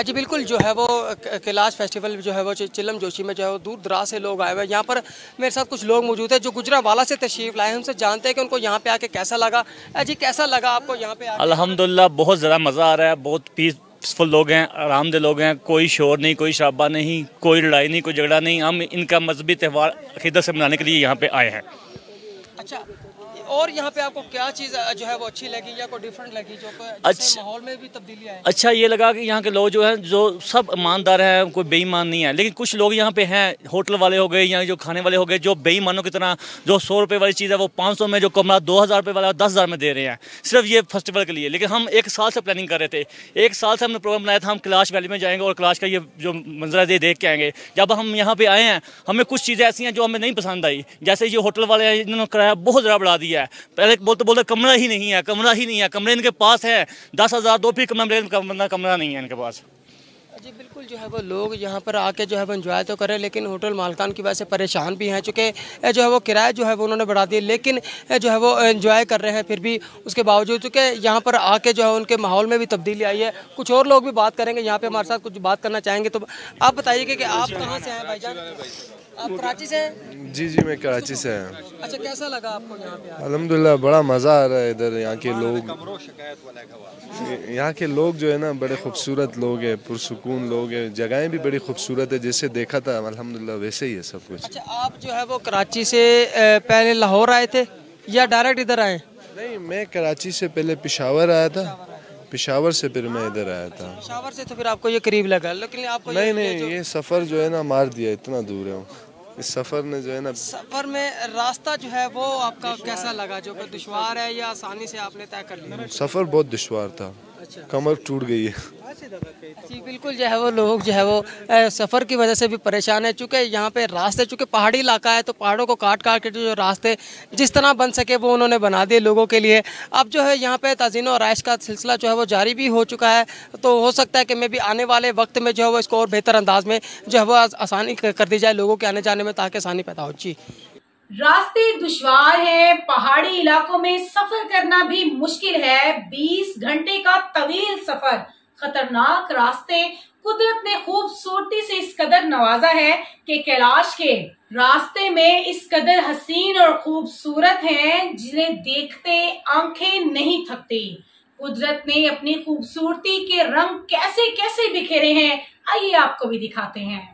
जी बिल्कुल, जो है वो कैलाश फेस्टिवल जो है वो चिलम जोशी में जो है वो दूर दराज से लोग आए हुए हैं। यहाँ पर मेरे साथ कुछ लोग मौजूद हैं जो गुजरांवाला से तशरीफ़ लाए हैं। उनसे जानते हैं कि उनको यहाँ पे आके कैसा लगा। जी कैसा लगा आपको यहाँ पे आके? अल्हम्दुलिल्लाह बहुत ज़्यादा मज़ा आ रहा है। बहुत पीसफुल लोग हैं, आरामदेह लोग हैं। कोई शोर नहीं, कोई शराबा नहीं, कोई लड़ाई नहीं, कोई झगड़ा नहीं। हम इनका मजहबी त्यौहार अक़ीदत से मनाने के लिए यहाँ पे आए हैं। अच्छा, और यहाँ पे आपको क्या चीज़ जो है वो अच्छी लगी या कोई डिफरेंट लगी जो अच्छा, माहौल में भी तब्दीली आए? अच्छा ये लगा कि यहाँ के लोग जो हैं जो सब ईमानदार हैं, कोई बेईमान नहीं है। लेकिन कुछ लोग यहाँ पे हैं, होटल वाले हो गए या जो खाने वाले हो गए, जो बेईमानों की तरह जो 100 रुपये वाली चीज़ है वो 500 में, जो कमरा 2000 रुपये वाला 10,000 में दे रहे हैं सिर्फ ये फेस्टिवल के लिए। लेकिन हम 1 साल से प्लानिंग कर रहे थे, 1 साल से हमने प्रोग्राम बनाया था हम कैलाश वैली में जाएंगे और कैलाश का ये जो मंजरा है देख के आएंगे। जब हम यहाँ पे आए हैं हमें कुछ चीज़ें ऐसी हैं जो हमें नहीं पसंद आई। जैसे ये होटल वाले हैं, इन्होंने किराया बहुत ज़्यादा बढ़ा दिया है। पहले बोलते कमरा ही नहीं है, कमरा ही नहीं है। कमरे इनके पास है 10,000 दो फिर कमरा नहीं है इनके पास। जी बिल्कुल, जो है वो लोग यहाँ पर आके जो है वो एंजॉय तो करें, लेकिन होटल मालकान की वजह से परेशान भी हैं, चूँकि जो है वो किराया जो है वो उन्होंने बढ़ा दिया, लेकिन जो है वो एंजॉय कर रहे हैं फिर भी उसके बावजूद, चूँकि यहाँ पर आके जो है उनके माहौल में भी तब्दीली आई है। कुछ और लोग भी बात करेंगे यहाँ पे हमारे साथ, कुछ बात करना चाहेंगे। तो आप बताइए कि आप कहाँ से हैं भाईजान? आप कराची से हैं? जी जी, मैं कराची से हैं। अच्छा, कैसा लगा आपको यहाँ पे? अल्हम्दुलिल्लाह बड़ा मज़ा आ रहा है इधर। यहाँ के लोग जो है ना बड़े खूबसूरत लोग हैं, पुरसुकून लोग हैं। जगहें भी बड़ी खूबसूरत है, जैसे देखा था अल्हम्दुलिल्लाह वैसे ही है सब कुछ। अच्छा, आप जो है वो कराची से पहले लाहौर आए थे या डायरेक्ट इधर आए? नहीं, मैं कराची से पहले पेशावर आया था, पेशावर से फिर मैं इधर आया था। पेशावर से तो फिर आपको ये करीब लगा, लेकिन आपको नहीं, ये सफ़र जो है ना मार दिया, इतना दूर है। इस सफ़र ने जो है ना, सफ़र में रास्ता जो है वो आपका कैसा लगा? जो कि दुश्वार है या आसानी से आपने तय कर लिया? सफ़र बहुत दुश्वार था, कमर टूट गई है। जी बिल्कुल, जो है वो लोग जो है वो सफ़र की वजह से भी परेशान है, चूँकि यहाँ पे रास्ते, चूँकि पहाड़ी इलाका है तो पहाड़ों को काट काट के जो रास्ते जिस तरह बन सके वो उन्होंने बना दिए लोगों के लिए। अब जो है यहाँ पे ताज़ीन और आयश का सिलसिला जो है वो जारी भी हो चुका है, तो हो सकता है कि मैं भी आने वाले वक्त में जो है वो इसको और बेहतर अंदाज में जो है वो आसानी कर दी जाए लोगों के आने जाने में, ताकि आसानी पैदा हो। जी, रास्ते दुश्वार हैं, पहाड़ी इलाकों में सफर करना भी मुश्किल है। 20 घंटे का तवील सफर, खतरनाक रास्ते। कुदरत ने खूबसूरती से इस कदर नवाजा है कि कैलाश के रास्ते में इस कदर हसीन और खूबसूरत हैं जिन्हें देखते आंखें नहीं थकती। कुदरत ने अपनी खूबसूरती के रंग कैसे कैसे बिखेरे हैं, आइए आपको भी दिखाते हैं।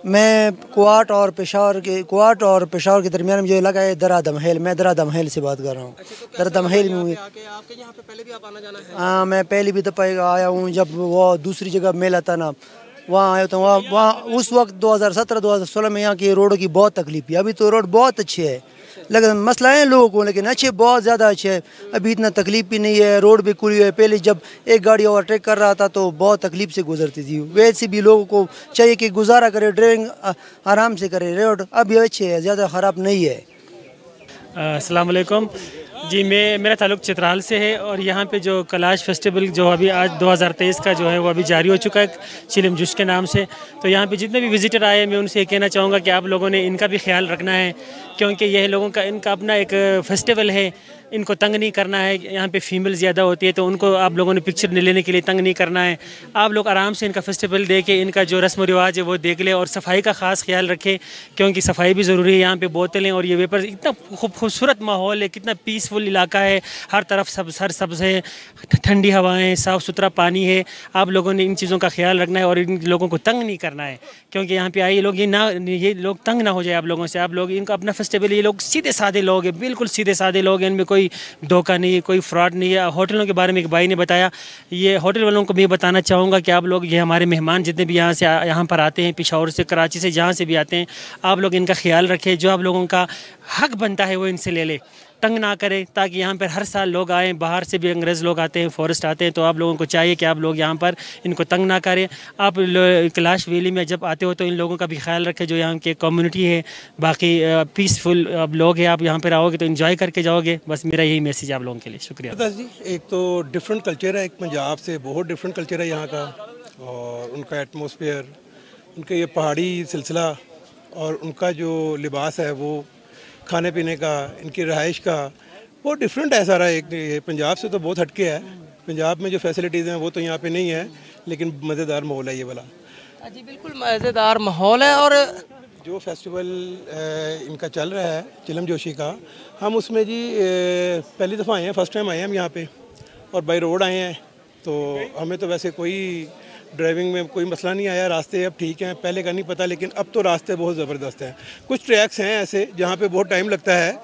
मैं कुआट और पेशावर के दरमियान में जो इलाका है दरा दमहेल, मैं दरा दमहेल से बात कर रहा हूँ। दरा दमहेल में आपके यहाँ पे पहले भी आप आना जाना है? हाँ, मैं पहली भी दफ़ा आया हूँ जब वो दूसरी जगह मेला था ना, वहाँ आया था। वहाँ उस वक्त 2017-2016 में यहाँ की रोडों की बहुत तकलीफ है। अभी तो रोड बहुत अच्छी है, लेकिन मसला है लोगों को, लेकिन अच्छे बहुत ज़्यादा अच्छे है। अभी इतना तकलीफ भी नहीं है, रोड भी खुली है। पहले जब एक गाड़ी ओवरटेक कर रहा था तो बहुत तकलीफ से गुजरती थी। वैसे भी लोगों को चाहिए कि गुजारा करे, ड्राइविंग आराम से करे। रोड अभी अच्छे है, ज़्यादा ख़राब नहीं है। अस्सलाम वालेकुम जी, मेरा ताल्लुक़ चित्राल से है और यहाँ पे जो कैलाश फेस्टिवल जो अभी आज 2023 का जो है वो अभी जारी हो चुका है चिलम जुश के नाम से। तो यहाँ पे जितने भी विज़िटर आए, मैं उनसे ये कहना चाहूँगा कि आप लोगों ने इनका भी ख्याल रखना है, क्योंकि यह लोगों का इनका अपना एक फेस्टिवल है। इनको तंग नहीं करना है। यहाँ पे फीमेल ज़्यादा होती है तो उनको आप लोगों ने पिक्चर लेने के लिए तंग नहीं करना है। आप लोग आराम से इनका फेस्टिवल देख के इनका जो रस्म व रिवाज है वो देख ले, और सफाई का ख़ास ख्याल रखें, क्योंकि सफाई भी ज़रूरी है। यहाँ पे बोतलें और ये वेपर, इतना खूबसूरत माहौल है, कितना पीसफुल इलाका है, हर तरफ सब्ज़ है, ठंडी हवाएँ, साफ़ सुथरा पानी है। आप लोगों ने इन चीज़ों का ख्याल रखना है और इन लोगों को तंग नहीं करना है, क्योंकि यहाँ पे आए लोग ये लोग तंग ना हो जाए आप लोगों से। आप लोग इनका अपना फेस्टिवल, ये लोग सीधे साधे लोग हैं, बिल्कुल सीधे साधे लोग हैं, इनमें कोई धोखा नहीं है, कोई फ्रॉड नहीं है। होटलों के बारे में एक भाई ने बताया, ये होटल वालों को मैं बताना चाहूँगा कि आप लोग, ये हमारे मेहमान जितने भी यहाँ पर आते हैं, पेशावर से, कराची से, जहाँ से भी आते हैं, आप लोग इनका ख्याल रखें। जो आप लोगों का हक बनता है वो इनसे ले ले, तंग ना करें, ताकि यहाँ पर हर साल लोग आएँ, बाहर से भी अंग्रेज़ लोग आते हैं, फॉरेस्ट आते हैं। तो आप लोगों को चाहिए कि आप लोग यहाँ पर इनको तंग ना करें। आप कैलाश वैली में जब आते हो तो इन लोगों का भी ख्याल रखें, जो यहाँ के कम्युनिटी है, बाकी पीसफुल लोग हैं। आप यहाँ पर आओगे तो इन्जॉय करके जाओगे। बस मेरा यही मैसेज आप लोगों के लिए। शुक्रिया जी। एक तो डिफरेंट कल्चर है, एक पंजाब से बहुत डिफरेंट कल्चर है यहाँ का, और उनका एटमॉस्फेयर, उनका ये पहाड़ी सिलसिला, और उनका जो लिबास है, वो खाने पीने का, इनकी रहाइश का बहुत डिफरेंट है सारा। एक पंजाब से तो बहुत हटके है। पंजाब में जो फैसिलिटीज़ हैं वो तो यहाँ पे नहीं है, लेकिन मज़ेदार माहौल है ये वाला। जी बिल्कुल मज़ेदार माहौल है। और जो फेस्टिवल इनका चल रहा है चिलम जोशी का, हम उसमें जी पहली दफ़ा आए हैं, फ़र्स्ट टाइम आए हैं हम यहाँ पे, और बाई रोड आए हैं। तो हमें तो वैसे कोई ड्राइविंग में कोई मसला नहीं आया, रास्ते अब ठीक हैं, पहले का नहीं पता, लेकिन अब तो रास्ते बहुत ज़बरदस्त हैं। कुछ ट्रैक्स हैं ऐसे जहाँ पे बहुत टाइम लगता है,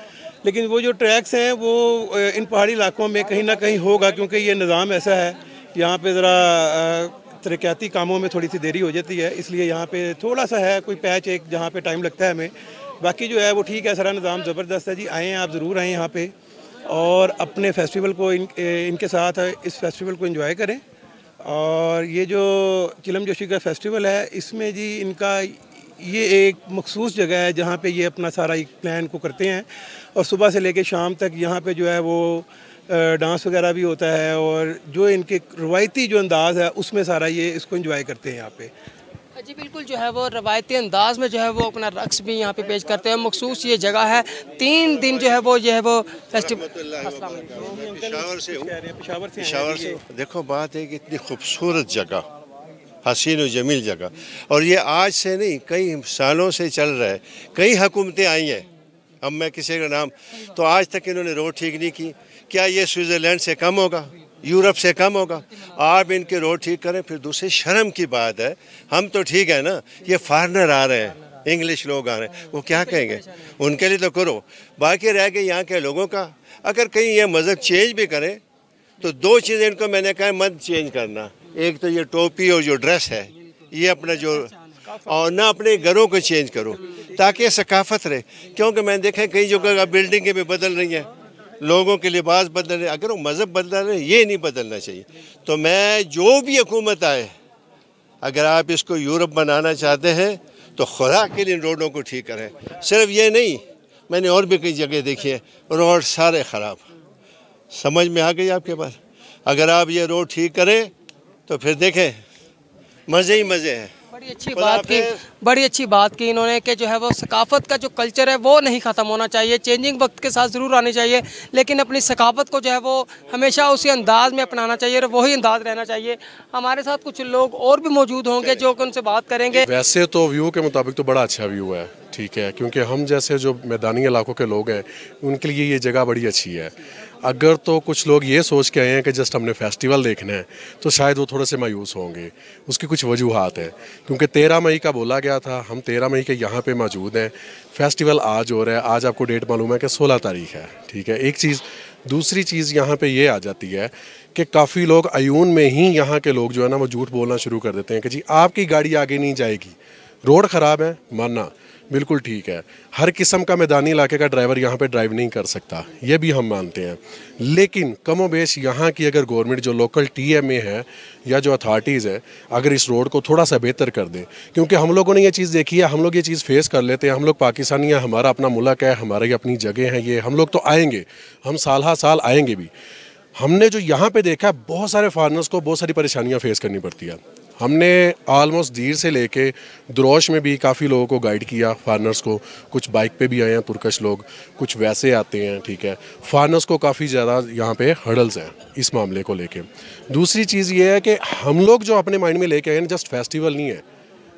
लेकिन वो जो ट्रैक्स हैं वो इन पहाड़ी इलाकों में कहीं ना कहीं होगा, क्योंकि ये निज़ाम ऐसा है। यहाँ पे ज़रा तरक्याती कामों में थोड़ी सी देरी हो जाती है, इसलिए यहाँ पे थोड़ा सा है कोई पैच एक जहाँ पे टाइम लगता है हमें। बाकी जो है वो ठीक है, सारा निज़ाम ज़बरदस्त है जी। आएँ, आप ज़रूर आएँ यहाँ पे, और अपने फेस्टिवल को इनके साथ इस फेस्टिवल को एंजॉय करें। और ये जो चिलम जोशी का फेस्टिवल है, इसमें जी इनका ये एक मखसूस जगह है जहाँ पे ये अपना सारा एक प्लान को करते हैं, और सुबह से लेके शाम तक यहाँ पे जो है वो डांस वगैरह भी होता है, और जो इनके रवायती जो अंदाज़ है उसमें सारा ये इसको एंजॉय करते हैं यहाँ पे। जी बिल्कुल, जो है वो रवायती अंदाज में जो है वो अपना रक्स भी यहाँ पे पेश करते हैं। मखसूस ये जगह है, 3 दिन जो है वो फेस्टिवल। पेशावर से देखो, बात है कि इतनी खूबसूरत जगह, हसीन और जमील जगह, और ये आज से नहीं कई सालों से चल रहा है। कई हुकूमतें आई हैं, अब मैं किसी का नाम, तो आज तक इन्होंने रोड ठीक नहीं की। क्या ये स्विट्ज़रलैंड से कम होगा, यूरोप से कम होगा? आप इनके रोड ठीक करें। फिर दूसरी शर्म की बात है, हम तो ठीक है ना, ये फॉरेनर आ रहे हैं, इंग्लिश लोग आ रहे हैं, वो क्या कहेंगे? उनके लिए तो करो, बाकी रह गए यहाँ के लोगों का। अगर कहीं ये मज़हब चेंज भी करें तो 2 चीज़ें इनको मैंने कहा मत चेंज करना। एक तो ये टोपी और जो ड्रेस है, ये अपना जो, और ना अपने घरों को चेंज करो ताकि सकाफत रहे। क्योंकि मैंने देखा कई जगह बिल्डिंगें भी बदल रही हैं, लोगों के लिबास बदल रहे, अगर वो मज़हब बदल रहे, ये नहीं बदलना चाहिए। तो मैं, जो भी हुकूमत आए, अगर आप इसको यूरोप बनाना चाहते हैं तो खुदा के लिए रोडों को ठीक करें। सिर्फ ये नहीं, मैंने और भी कई जगह देखी है, रोड सारे ख़राब। समझ में आ गई आपके पास? अगर आप ये रोड ठीक करें तो फिर देखें, मज़े ही मज़े हैं। बड़ी अच्छी बात की इन्होंने कि जो है वो सकाफत का जो कल्चर है वो नहीं ख़त्म होना चाहिए। चेंजिंग वक्त के साथ ज़रूर आनी चाहिए, लेकिन अपनी सकाफत को जो है वो हमेशा उसी अंदाज में अपनाना चाहिए और वही अंदाज रहना चाहिए। हमारे साथ कुछ लोग और भी मौजूद होंगे जो उनसे बात करेंगे। वैसे तो व्यू के मुताबिक तो बड़ा अच्छा व्यू है, ठीक है, क्योंकि हम जैसे जो मैदानी इलाकों के लोग हैं उनके लिए ये जगह बड़ी अच्छी है। अगर तो कुछ लोग ये सोच के आए हैं कि जस्ट हमने फेस्टिवल देखना है तो शायद वो थोड़े से मायूस होंगे। उसकी कुछ वजूहात हैं, क्योंकि 13 मई का बोला गया था, हम 13 मई के यहाँ पे मौजूद हैं। फेस्टिवल आज हो रहा है, आज आपको डेट मालूम है कि 16 तारीख है, ठीक है। एक चीज़, दूसरी चीज़ यहाँ पे ये आ जाती है कि काफ़ी लोग अयून में ही यहाँ के लोग जो है ना वो झूठ बोलना शुरू कर देते हैं कि जी आपकी गाड़ी आगे नहीं जाएगी, रोड ख़राब है, मानना बिल्कुल ठीक है। हर किस्म का मैदानी इलाके का ड्राइवर यहाँ पे ड्राइव नहीं कर सकता, ये भी हम मानते हैं। लेकिन कमो बेश यहाँ की अगर गवर्नमेंट जो लोकल TMA है या जो अथॉरिटीज़ है अगर इस रोड को थोड़ा सा बेहतर कर दें, क्योंकि हम लोगों ने ये चीज़ देखी है, हम लोग ये चीज़ फेस कर लेते हैं। हम लोग पाकिस्तानी हैं, हमारा अपना मुल्क है, हमारी अपनी जगह है, ये हम लोग तो आएंगे, हम साल हा साल आएंगे भी। हमने जो यहाँ पे देखा है बहुत सारे फार्मर्स को बहुत सारी परेशानियाँ फेस करनी पड़ती है। हमने ऑलमोस्ट दीर से लेके द्रोश में भी काफ़ी लोगों को गाइड किया, फार्मर्स को। कुछ बाइक पे भी आए हैं तुर्कश लोग, कुछ वैसे आते हैं, ठीक है। फार्मर्स को काफ़ी ज़्यादा यहाँ पे हर्डल्स हैं इस मामले को लेके। दूसरी चीज़ ये है कि हम लोग जो अपने माइंड में लेके आए हैं जस्ट फेस्टिवल नहीं है,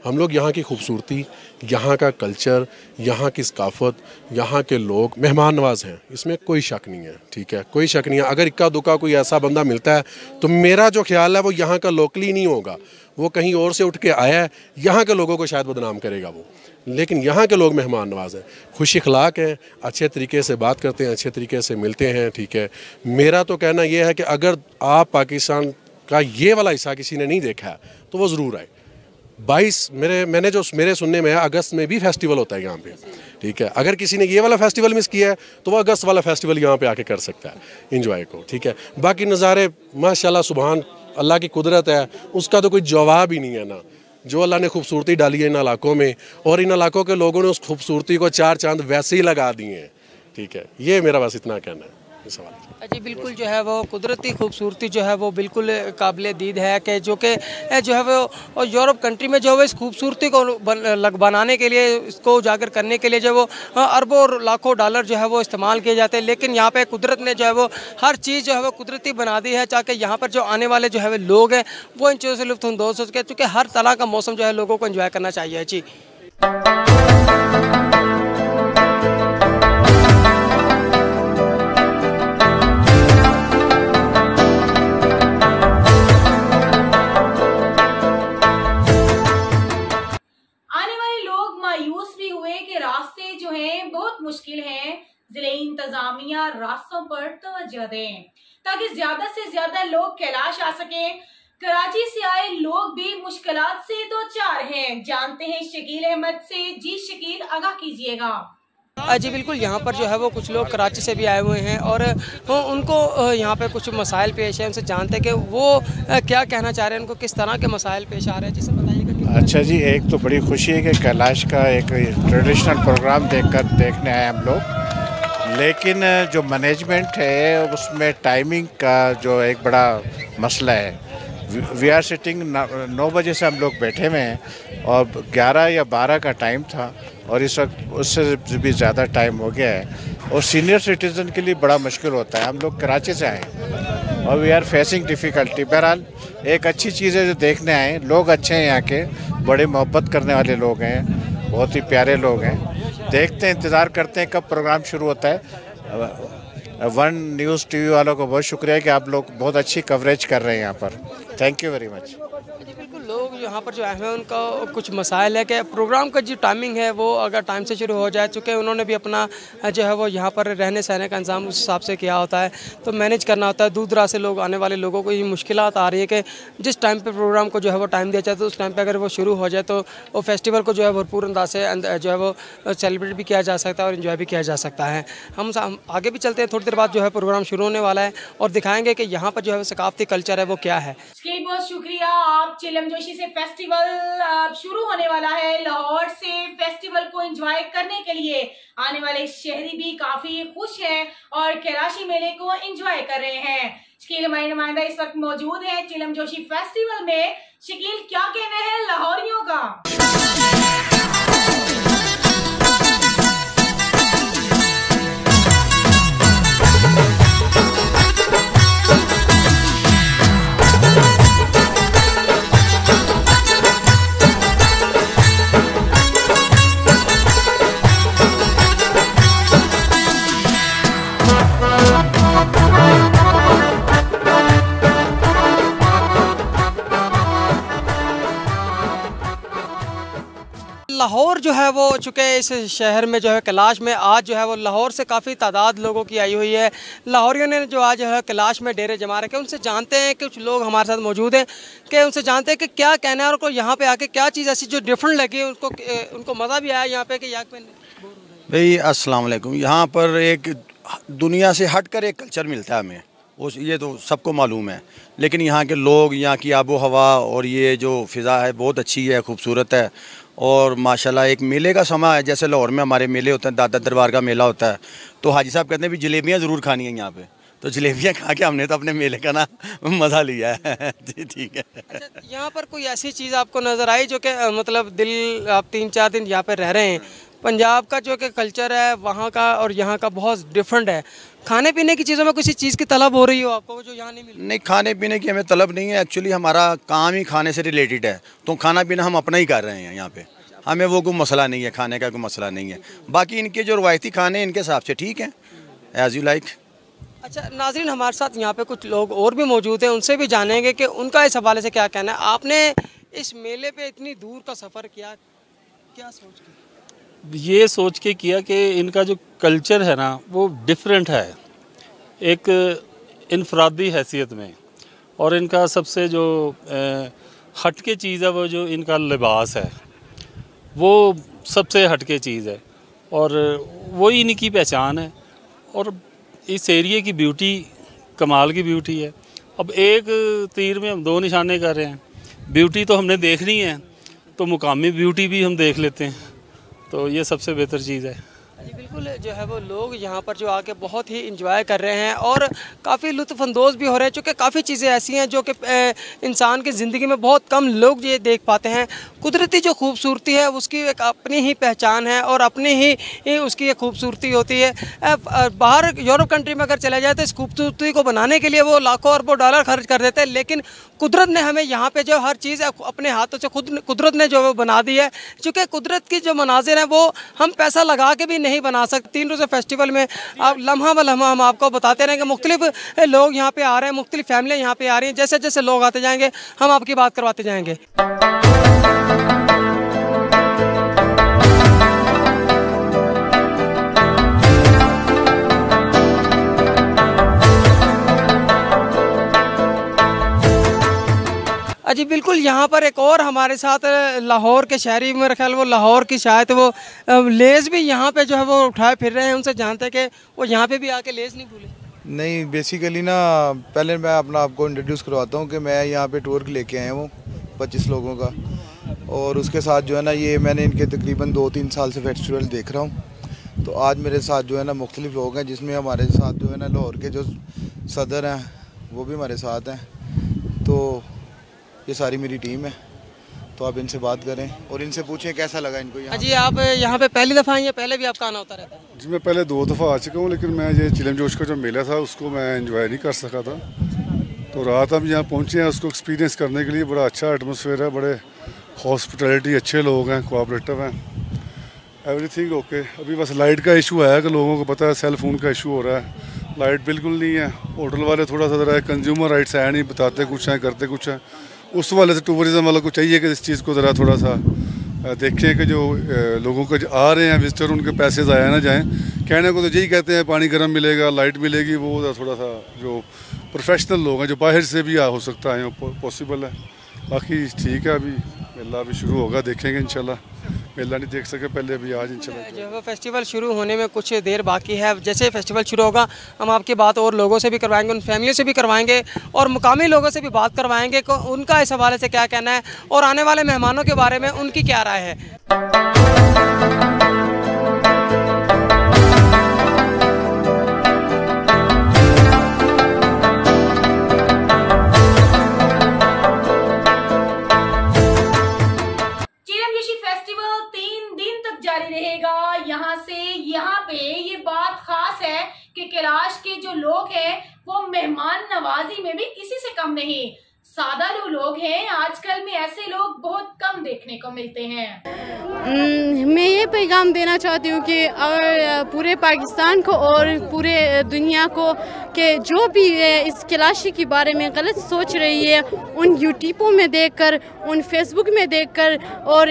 हम लोग यहाँ की खूबसूरती, यहाँ का कल्चर, यहाँ की सकाफत, यहाँ के लोग मेहमान नवाज हैं, इसमें कोई शक नहीं है, ठीक है, कोई शक नहीं है। अगर इक्का दुक्का कोई ऐसा बंदा मिलता है तो मेरा जो ख्याल है वो यहाँ का लोकली नहीं होगा, वो कहीं और से उठ के आया है, यहाँ के लोगों को शायद बदनाम करेगा वो। लेकिन यहाँ के लोग मेहमान नवाज हैं, खुश अखलाक हैं, अच्छे तरीके से बात करते हैं, अच्छे तरीके से मिलते हैं, ठीक है। मेरा तो कहना ये है कि अगर आप पाकिस्तान का ये वाला हिस्सा किसी ने नहीं देखा है तो वो ज़रूर आए। 22 मेरे सुनने में है अगस्त में भी फेस्टिवल होता है यहाँ पे, ठीक है। अगर किसी ने ये वाला फेस्टिवल मिस किया है तो वो अगस्त वाला फेस्टिवल यहाँ पे आके कर सकता है इंजॉय को, ठीक है। बाकी नज़ारे माशाल्लाह सुभान अल्लाह की कुदरत है, उसका तो कोई जवाब ही नहीं है ना। जो अल्लाह ने खूबसूरती डाली है इन इलाकों में, और इन इलाकों के लोगों ने उस खूबसूरती को 4 चांद वैसे ही लगा दिए हैं, ठीक है। ये मेरा बस इतना कहना है इस सवाल। जी बिल्कुल, जो है वो कुदरती खूबसूरती जो है वो बिल्कुल काबिल दीद है कि जो है वो यूरोप कंट्री में जो है इस खूबसूरती को बनाने के लिए, इसको उजागर करने के लिए जो वो अरबों और लाखों डॉलर जो है वो इस्तेमाल किए जाते हैं। लेकिन यहाँ पे कुदरत ने जो है वो हर चीज़ जो है वो कुदरती बना दी है ताकि यहाँ पर जो आने वाले जो है वो लोग हैं वो इन चीज़ों से लुत्फ़अंदोज़ हो सके, क्योंकि हर तरह का मौसम जो है लोगों को एंजॉय करना चाहिए। जी बहुत मुश्किल है। जिले इंतजामिया रास्तों पर तवज्जो दें ताकि ज्यादा से ज्यादा लोग कैलाश आ सके। कराची से आए लोग भी मुश्किलात से दो चार हैं, जानते हैं शकील अहमद से। जी शकील, आगाह कीजिएगा। जी बिल्कुल, यहाँ पर जो है वो कुछ लोग कराची से भी आए हुए हैं और उनको यहाँ पे कुछ मसाइल पेश हैं, उनसे जानते हैं कि वो क्या कहना चाह रहे हैं, उनको किस तरह के मसाइल पेश आ रहे हैं। जिसे बताइएगा। अच्छा जी, एक तो बड़ी खुशी है कि कैलाश का एक ट्रेडिशनल प्रोग्राम देखने आए हम लोग, लेकिन जो मैनेजमेंट है उसमें टाइमिंग का जो एक बड़ा मसला है। वी आर सिटिंग 9 बजे से हम लोग बैठे हुए हैं और 11 या 12 का टाइम था और इस वक्त उससे भी ज़्यादा टाइम हो गया है और सीनियर सिटीज़न के लिए बड़ा मुश्किल होता है। हम लोग कराची से आए और वी आर फेसिंग डिफ़िकल्टी। बहरहाल एक अच्छी चीज़ है जो देखने आए, लोग अच्छे हैं यहाँ के, बड़े मोहब्बत करने वाले लोग हैं, बहुत ही प्यारे लोग हैं। देखते हैं, इंतज़ार करते हैं कब प्रोग्राम शुरू होता है। वन न्यूज़ TV वालों को बहुत शुक्रिया कि आप लोग बहुत अच्छी कवरेज कर रहे हैं यहाँ पर। Thank you very much. बिल्कुल, लोग यहाँ पर जो आए हैं उनका कुछ मसाइल है कि प्रोग्राम का जो टाइमिंग है वो अगर टाइम से शुरू हो जाए, चूँकि उन्होंने भी अपना जो है वो यहाँ पर रहने सहने का इंतजाम उस हिसाब से किया होता है, तो मैनेज करना होता है। दूर दराज से लोग आने वाले लोगों को ये मुश्किलात आ रही है कि जिस टाइम पे प्रोग्राम को जो है वो टाइम दिया जाए तो उस टाइम पे अगर वो शुरू हो जाए तो वो फेस्टिवल को जो है भरपूर अंदाज से जो है वो सेलिब्रेट भी किया जा सकता है और इन्जॉय भी किया जा सकता है। हम आगे भी चलते हैं, थोड़ी देर बाद जो है प्रोग्राम शुरू होने वाला है और दिखाएंगे कि यहाँ पर जो है सकाफती कल्चर है वो क्या है। बहुत शुक्रिया। आप चिलम जोशी से फेस्टिवल शुरू होने वाला है। लाहौर से फेस्टिवल को एंजॉय करने के लिए आने वाले शहरी भी काफी खुश हैं और कैलाशी मेले को एंजॉय कर रहे हैं। शकील हमारे नुमाइंदा इस वक्त मौजूद है चिलम जोशी फेस्टिवल में। शकील, क्या कहना है लाहौरियों का? लाहौर जो है वो चूँकि इस शहर में जो है कैलाश में आज जो है वो लाहौर से काफ़ी तादाद लोगों की आई हुई है। लाहौरियों ने जो आज है कैलाश में डेरे जमा रखे, उनसे जानते हैं, कुछ लोग हमारे साथ मौजूद हैं कि उनसे जानते हैं कि क्या कहना है और उनको यहाँ पे आके क्या चीज़ ऐसी जो डिफरेंट लगी उनको मज़ा भी आया यहाँ पे कि यहाँ पे। भाई अस्सलाम वालेकुम। यहाँ पर एक दुनिया से हट कर एक कल्चर मिलता है हमें, उस ये तो सबको मालूम है, लेकिन यहाँ के लोग, यहाँ की आबो हवा और ये जो फ़िज़ा है बहुत अच्छी है, खूबसूरत है। और माशाल्लाह एक मेले का समय है, जैसे लाहौर में हमारे मेले होते हैं, दादा दरबार का मेला होता है, तो हाजी साहब कहते हैं भी जलेबियाँ ज़रूर खानी है यहाँ पे, तो जलेबियाँ खा के हमने तो अपने मेले का ना मज़ा लिया है। जी ठीक है। अच्छा, यहाँ पर कोई ऐसी चीज़ आपको नज़र आई जो कि मतलब दिल, आप 3-4 दिन यहाँ पर रह रहे हैं, पंजाब का जो कि कल्चर है वहाँ का और यहाँ का बहुत डिफरेंट है, खाने पीने की चीज़ों में किसी चीज़ की तलब हो रही हो आपको जो यहाँ नहीं मिली? नहीं, खाने पीने की हमें तलब नहीं है, एक्चुअली हमारा काम ही खाने से रिलेटेड है, तो खाना पीना हम अपना ही कर रहे हैं यहाँ पे, हमें वो कोई मसला नहीं है, खाने का कोई मसला नहीं है। बाकी इनके जो रवायती खाने इनके हिसाब से ठीक हैं, एज़ यू लाइक। अच्छा नाज़रीन, हमारे साथ यहाँ पे कुछ लोग और भी मौजूद हैं, उनसे भी जानेंगे कि उनका इस हवाले से क्या कहना है। आपने इस मेले पे इतनी दूर का सफ़र किया, क्या सोच के? ये सोच के किया कि इनका जो कल्चर है ना वो डिफरेंट है, एक इनफरादी हैसियत में, और इनका सबसे जो हटके चीज़ है वो जो इनका लिबास है वो सबसे हटके चीज़ है, और वही इनकी पहचान है। और इस एरिए की ब्यूटी कमाल की ब्यूटी है। अब एक तीर में हम 2 निशाने कर रहे हैं, ब्यूटी तो हमने देखनी है तो मुकामी ब्यूटी भी हम देख लेते हैं, तो ये सबसे बेहतर चीज़ है। जी बिल्कुल, जो है वो लोग यहाँ पर जो आके बहुत ही इंजॉय कर रहे हैं और काफ़ी लुत्फ़अंदोज़ भी हो रहे हैं, चूँकि काफ़ी चीज़ें ऐसी हैं जो कि इंसान की ज़िंदगी में बहुत कम लोग ये देख पाते हैं। कुदरती जो खूबसूरती है उसकी एक अपनी ही पहचान है और अपनी ही उसकी एक खूबसूरती होती है। बाहर यूरोप कंट्री में अगर चला जाए तो इस खूबसूरती को बनाने के लिए वो लाखों अरबों डॉलर खर्च कर देते हैं, लेकिन कुदरत ने हमें यहाँ पे जो हर चीज़ अपने हाथों से खुद कुदरत ने जो वो बना दी है। चूँकि कुदरत की जो मनाजिर हैं वो हम पैसा लगा के भी नहीं बना सकते। 3 रोज़ा फेस्टिवल में आप लम्हा ब लम्हा हम आपको बताते रहेंगे, मुख्तलिफ लोग यहाँ पे आ रहे हैं, मुख्तलिफ फैमिलियाँ यहाँ पे आ रही हैं, जैसे जैसे लोग आते जाएंगे हम आपकी बात करवाते जाएंगे। जी बिल्कुल, यहाँ पर एक और हमारे साथ लाहौर के शहरी, मेरे ख्याल वो लाहौर की शायद वो लेज़ भी यहाँ पे जो है वो उठाए फिर रहे हैं, उनसे जानते हैं कि वो यहाँ पे भी आके लेज़ नहीं भूले। नहीं, बेसिकली ना पहले मैं अपना आपको इंट्रोड्यूस करवाता हूँ कि मैं यहाँ पे टूर लेके आया हूँ 25 लोगों का, और उसके साथ जो है ना ये मैंने इनके तकरीबन 2-3 साल से फेस्टिवल देख रहा हूँ। तो आज मेरे साथ जो है ना मुख्तलिफ लोग हैं, जिसमें हमारे साथ जो है ना लाहौर के जो सदर हैं वो भी हमारे साथ हैं, तो ये सारी मेरी टीम है। तो आप इनसे बात करें और इनसे पूछें कैसा लगा इनको यहाँ। जी आप यहाँ पे पहली दफ़ा आए हैं, पहले भी आपका आना होता रहता है? जी मैं पहले 2 दफ़ा आ चुका हूँ, लेकिन मैं ये चिलम जोश का जो मेला था उसको मैं एंजॉय नहीं कर सका था। तो रात हम यहाँ पहुँचे हैं उसको एक्सपीरियंस करने के लिए। बड़ा अच्छा एटमॉस्फेयर है, बड़े हॉस्पिटैलिटी, अच्छे लोग हैं, कोऑपरेटिव हैं, एवरीथिंग ओके। अभी बस लाइट का इशू है कि लोगों को पता है सेल फोन का इशू हो रहा है, लाइट बिल्कुल नहीं है। होटल वाले थोड़ा सा ज़रा कंज्यूमर राइट्स है नहीं, बताते कुछ हैं करते कुछ हैं। उस वाले से टूरिज़म वालों को चाहिए कि इस चीज़ को ज़रा थोड़ा सा देखें कि जो लोगों को आ रहे हैं विजिटर उनके पैसे ज़ाया ना जाएं। कहने को तो यही कहते हैं पानी गर्म मिलेगा, लाइट मिलेगी, वो थोड़ा सा जो प्रोफेशनल लोग हैं जो बाहर से भी हो सकता है वो पॉसिबल है। बाकी ठीक है, अभी मेला अभी शुरू होगा, देखेंगे इंशाल्लाह। मेला नहीं देख सके पहले, अभी आज इंशाल्लाह। जो है फेस्टिवल शुरू होने में कुछ देर बाकी है, जैसे फेस्टिवल शुरू होगा हम आपकी बात और लोगों से भी करवाएंगे, उन फैमिली से भी करवाएंगे और मुकामी लोगों से भी बात करवाएंगे कि उनका इस हवाले से क्या कहना है और आने वाले मेहमानों के बारे में उनकी क्या राय है। यहाँ से यहाँ पे ये बात खास है कि कैलाश के जो लोग हैं वो मेहमान नवाजी में भी किसी से कम नहीं। सादालू लोग हैं। आजकल में ऐसे लोग बहुत कम देखने को मिलते हैं। मैं ये पैगाम देना चाहती हूँ कि और पूरे पाकिस्तान को और पूरे दुनिया को कि जो भी इस कैलाशी के बारे में गलत सोच रही है, उन यूट्यूबों में देखकर, उन फेसबुक में देखकर और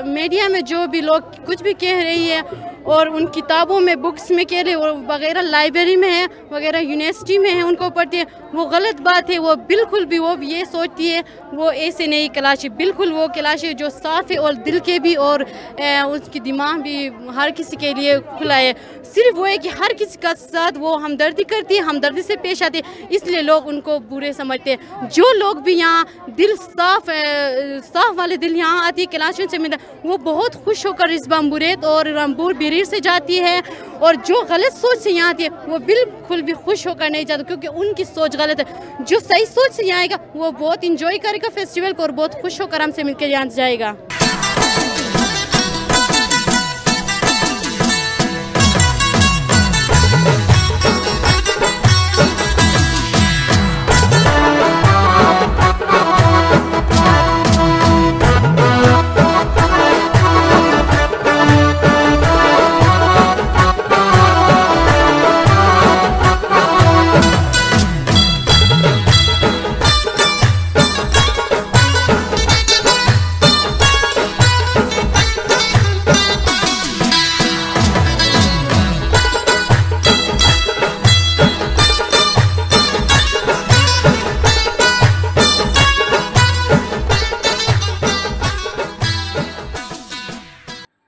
मीडिया में जो भी लोग कुछ भी कह रही है और उन किताबों में, बुक्स में कह रहे वगैरह, लाइब्रेरी में है वगैरह, यूनिवर्सिटी में है, उनको पढ़ती है, वो गलत बात है। वो बिल्कुल भी वो ये सोचती है वो ऐसे नहीं कैलाशी, बिल्कुल वो कैलाशी जो साफ़ है और दिल के भी और उसकी दिमाग भी हर किसी के लिए खुला है। सिर्फ वो है कि हर किसी का साथ वो हमदर्दी करती है, हमदर्दी से पेश आती है, इसलिए लोग उनको बुरे समझते हैं। जो लोग भी यहाँ दिल साफ वाले दिल यहाँ आती है कैलाशियों से मिलता, वो बहुत खुश होकर इस बम्बुरेत और रामपुर बिरीर से जाती है। और जो गलत सोच से यहाँ आती है वो बिल्कुल भी खुश होकर नहीं जाती, क्योंकि उनकी सोच गलत है। जो सही सोच से यहाँ आएगा वो बहुत इंजॉय करेगा फेस्टिवल को और बहुत खुश होकर हमसे मिलकर यहाँ जाएगा।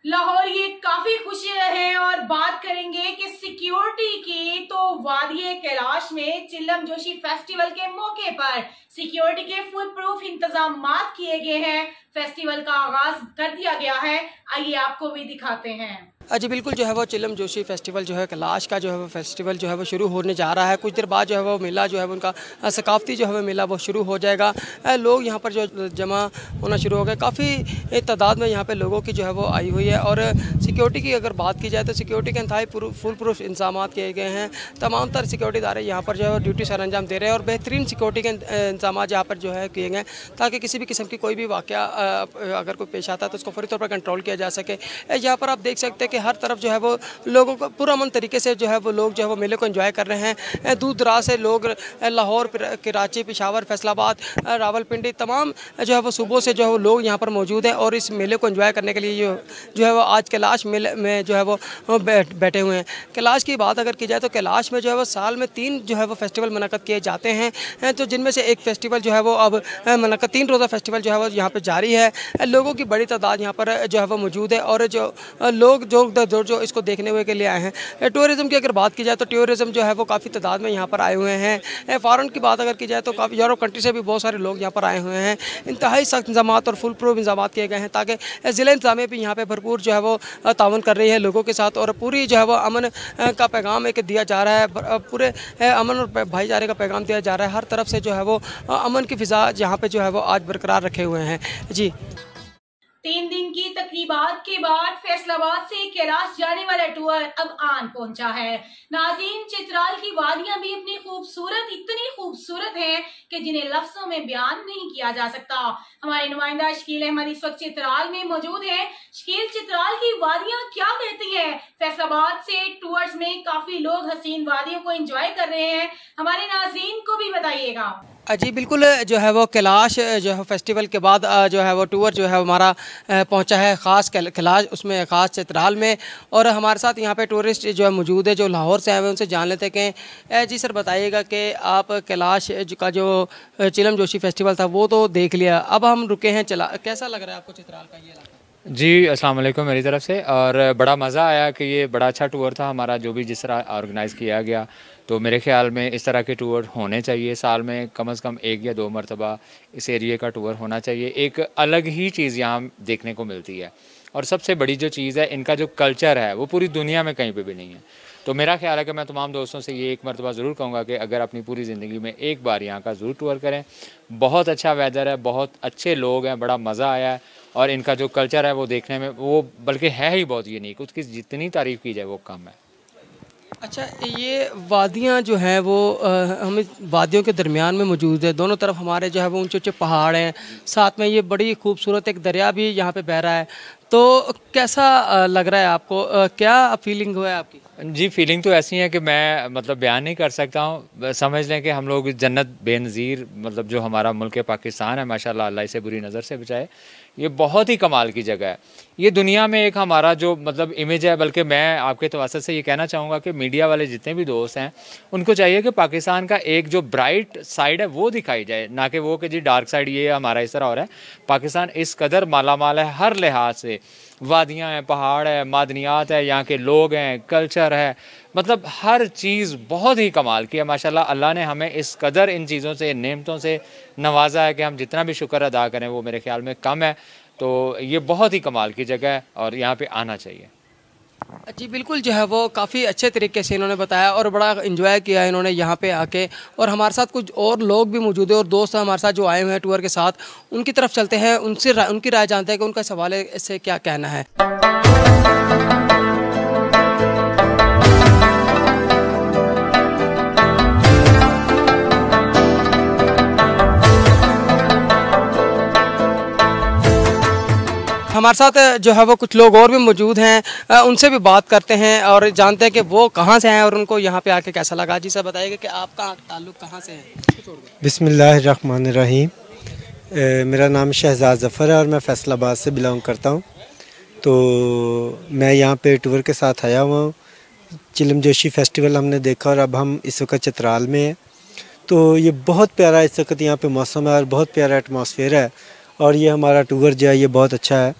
लाहौर ये काफी खुशी है। और बात करेंगे कि सिक्योरिटी की, तो वादिये कैलाश में चिलम जोशी फेस्टिवल के मौके पर सिक्योरिटी के फुल प्रूफ इंतजाम किए गए हैं। फेस्टिवल का आगाज कर दिया गया है, आइए आपको भी दिखाते हैं। जी बिल्कुल, जो है वो चिलम जोशी फेस्टिवल जो है कैलाश का जो है वो फेस्टिवल जो है वो शुरू होने जा रहा है। कुछ देर बाद जो है वो मेला जो है वो उनका सकाफती जो है वो मेला वो शुरू हो जाएगा। लोग यहाँ पर जो जमा होना शुरू हो गए, काफ़ी तादाद में यहाँ पे लोगों की जो है वो आई हुई है। और सिक्योरिटी की अगर बात की जाए तो सिक्योरिटी के इंतहाई फुल प्रूफ इंतजाम किए गए हैं। तमाम तर सिक्योरिटी इदारे यहाँ पर जो है ड्यूटी सर अंजाम दे रहे हैं और बेहतरीन सिक्योरिटी के इंतजाम यहाँ पर जो है किए गए, ताकि किसी भी किस्म की कोई भी वाक़या अगर कोई पेश आता है तो उसको फौरी तौर पर कंट्रोल किया जा सके। यहाँ पर आप देख सकते हैं कि हर तरफ जो है वो लोगों को पुरअमन तरीके से जो है वो लोग जो है वो मेले को एंजॉय कर रहे हैं। दूर दराज से लोग लाहौर, कराची, पेशावर, फैसलाबाद, रावलपिंडी, तमाम जो है वो सूबों से जो है वो लोग यहाँ पर मौजूद हैं और इस मेले को एंजॉय करने के लिए जो है वो आज कैलाश मेले में जो है वो बैठे हुए हैं। कैलाश की बात अगर की जाए तो कैलाश में जो है वो साल में 3 जो है वो फेस्टिवल मुनक़्क़द किए जाते हैं, तो जिनमें से एक फेस्टिवल जो है वो अब मुनक़्क़द 3 रोज़ा फेस्टिवल जो है वो यहाँ पर जारी है। लोगों की बड़ी तादाद यहाँ पर जो है वो मौजूद है और जो लोग जो इसको देखने हुए के लिए आए हैं। टूरिज़म की अगर बात की जाए तो टूरिज़म जो है वो काफ़ी तादाद में यहाँ पर आए हुए हैं। फ़ॉरेन की बात अगर की जाए तो काफ़ी यूरोप कंट्री से भी बहुत सारे लोग यहाँ पर आए हुए हैं। इंतहाई सख्त इंतजाम और फुल प्रूफ इंतजाम किए गए हैं, ताकि ज़िला इंतज़ामिया भी यहाँ पर भरपूर जो है वो ताउन कर रही है लोगों के साथ और पूरी जो है वो अमन का पैगाम एक दिया जा रहा है। पूरे अमन और भाईचारे का पैगाम दिया जा रहा है। हर तरफ से जो है वो अमन की फ़िज़ा यहाँ पर जो है वो आज बरकरार रखे हुए हैं। जी, 3 दिन की तकरीबात के बाद फैसलाबाद से कैलाश जाने वाला टूर अब आन पहुंचा है। नाज़रीन, चित्राल की वादियां भी अपनी इतनी खूबसूरत हैं कि जिन्हें लफ्जों में बयान नहीं किया जा सकता। हमारे नुमाइंदा शकील अहमद इस वक्त चित्राल में मौजूद है। शकील, चित्राल की वादियां क्या कहती है? फैसलाबाद से टूर्स में काफी लोग हसीन वादियों को एंजॉय कर रहे हैं, हमारे नाज़रीन को भी बताइएगा। जी बिल्कुल, जो है वो कैलाश जो है फेस्टिवल के बाद जो है वो टूर जो है हमारा पहुंचा है ख़ास कैलाश, उसमें ख़ास चित्राल में। और हमारे साथ यहाँ पे टूरिस्ट जो है मौजूद है जो लाहौर से आए हुए, उनसे जान लेते हैं कि जी सर बताइएगा कि आप कैलाश का जो चिलम जोशी फेस्टिवल था वो तो देख लिया, अब हम रुके हैं कैसा लग रहा है आपको चित्राल का ये? जी अस्सलाम वालेकुम मेरी तरफ से, और बड़ा मज़ा आया कि ये बड़ा अच्छा टूर था हमारा जो भी जिस तरह ऑर्गेनाइज़ किया गया। तो मेरे ख़्याल में इस तरह के टूर होने चाहिए, साल में कम से कम 1 या 2 मरतबा इस एरिए का टूर होना चाहिए। एक अलग ही चीज़ यहाँ देखने को मिलती है और सबसे बड़ी जो चीज़ है इनका जो कल्चर है वो पूरी दुनिया में कहीं पे भी नहीं है। तो मेरा ख्याल है कि मैं तमाम दोस्तों से ये एक मरतबा ज़रूर कहूँगा कि अगर अपनी पूरी ज़िंदगी में एक बार यहाँ का ज़रूर टूर करें। बहुत अच्छा वेदर है, बहुत अच्छे लोग हैं, बड़ा मज़ा आया है और इनका जो कल्चर है वो देखने में वो बल्कि है ही बहुत यूनिक, उसकी जितनी तारीफ़ की जाए वो कम है। अच्छा, ये वादियाँ जो हैं वो हम वादियों के दरमियान में मौजूद है। दोनों तरफ हमारे जो है वो ऊंचे ऊंचे पहाड़ हैं, साथ में ये बड़ी खूबसूरत एक दरिया भी यहाँ पे बह रहा है। तो कैसा लग रहा है आपको, क्या फीलिंग हुआ है आपकी? जी, फीलिंग तो ऐसी है कि मैं मतलब बयान नहीं कर सकता हूँ। समझ लें कि हम लोग जन्नत बेनज़ीर, मतलब जो हमारा मुल्क पाकिस्तान है, माशाल्लाह, अल्लाह इसे बुरी नज़र से बचाए। ये बहुत ही कमाल की जगह है। ये दुनिया में एक हमारा जो मतलब इमेज है, बल्कि मैं आपके तवज्जुह से ये कहना चाहूँगा कि मीडिया वाले जितने भी दोस्त हैं उनको चाहिए कि पाकिस्तान का एक जो ब्राइट साइड है वो दिखाई जाए, ना कि वो कि जी डार्क साइड ये हमारा इस तरह हो रहा है। पाकिस्तान इस कदर मालामाल है हर लिहाज से, वादियाँ हैं, पहाड़ है, मादनियात है, यहाँ के लोग हैं, कल्चर है, मतलब हर चीज़ बहुत ही कमाल की है माशाल्लाह। अल्लाह ने हमें इस कदर इन चीज़ों से, नेमतों से नवाजा है कि हम जितना भी शुक्र अदा करें वो मेरे ख्याल में कम है। तो ये बहुत ही कमाल की जगह है और यहाँ पे आना चाहिए। जी बिल्कुल, जो है वो काफ़ी अच्छे तरीके से इन्होंने बताया और बड़ा इन्जॉय किया इन्होंने यहाँ पे आके। और हमारे साथ कुछ और लोग भी मौजूद हैं और दोस्त हमारे साथ जो आए हुए हैं टूर के साथ, उनकी तरफ चलते हैं, उनसे उनकी राय जानते हैं कि उनका सवाल से क्या कहना है। हमारे साथ जो है वो कुछ लोग और भी मौजूद हैं, उनसे भी बात करते हैं और जानते हैं कि वो कहाँ से हैं और उनको यहाँ पे आके कैसा लगा। जी सर बताइएगा कि आपका ताल्लुक़ कहाँ से है? बिस्मिल्लाहिर्रहमानिर्रहीम। मेरा नाम शहजाद ज़फ़र है और मैं फैसलाबाद से बिलोंग करता हूँ। तो मैं यहाँ पे टूर के साथ आया हुआ हूँ। चिलम जोशी फेस्टिवल हमने देखा और अब हम इस वक्त चित्राल में हैं। तो ये बहुत प्यारा इस वक्त यहाँ पे मौसम है और बहुत प्यारा एटमॉस्फेयर है और ये हमारा टूर जो है ये बहुत अच्छा है।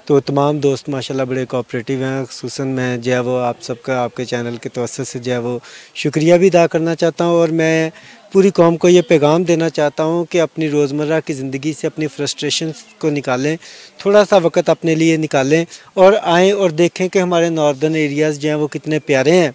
तो तमाम दोस्त माशाल्लाह बड़े कोऑपरेटिव हैं। ख़ुसूसन मैं जो है वो आप सबका, आपके चैनल के तवज्जुह से जो है वो शुक्रिया भी अदा करना चाहता हूँ और मैं पूरी कौम को ये पैगाम देना चाहता हूँ कि अपनी रोज़मर्रा की ज़िंदगी से अपनी फ्रस्ट्रेशन को निकालें, थोड़ा सा वक्त अपने लिए निकालें और आएँ और देखें कि हमारे नॉर्दर्न एरियाज़ जो हैं वो कितने प्यारे हैं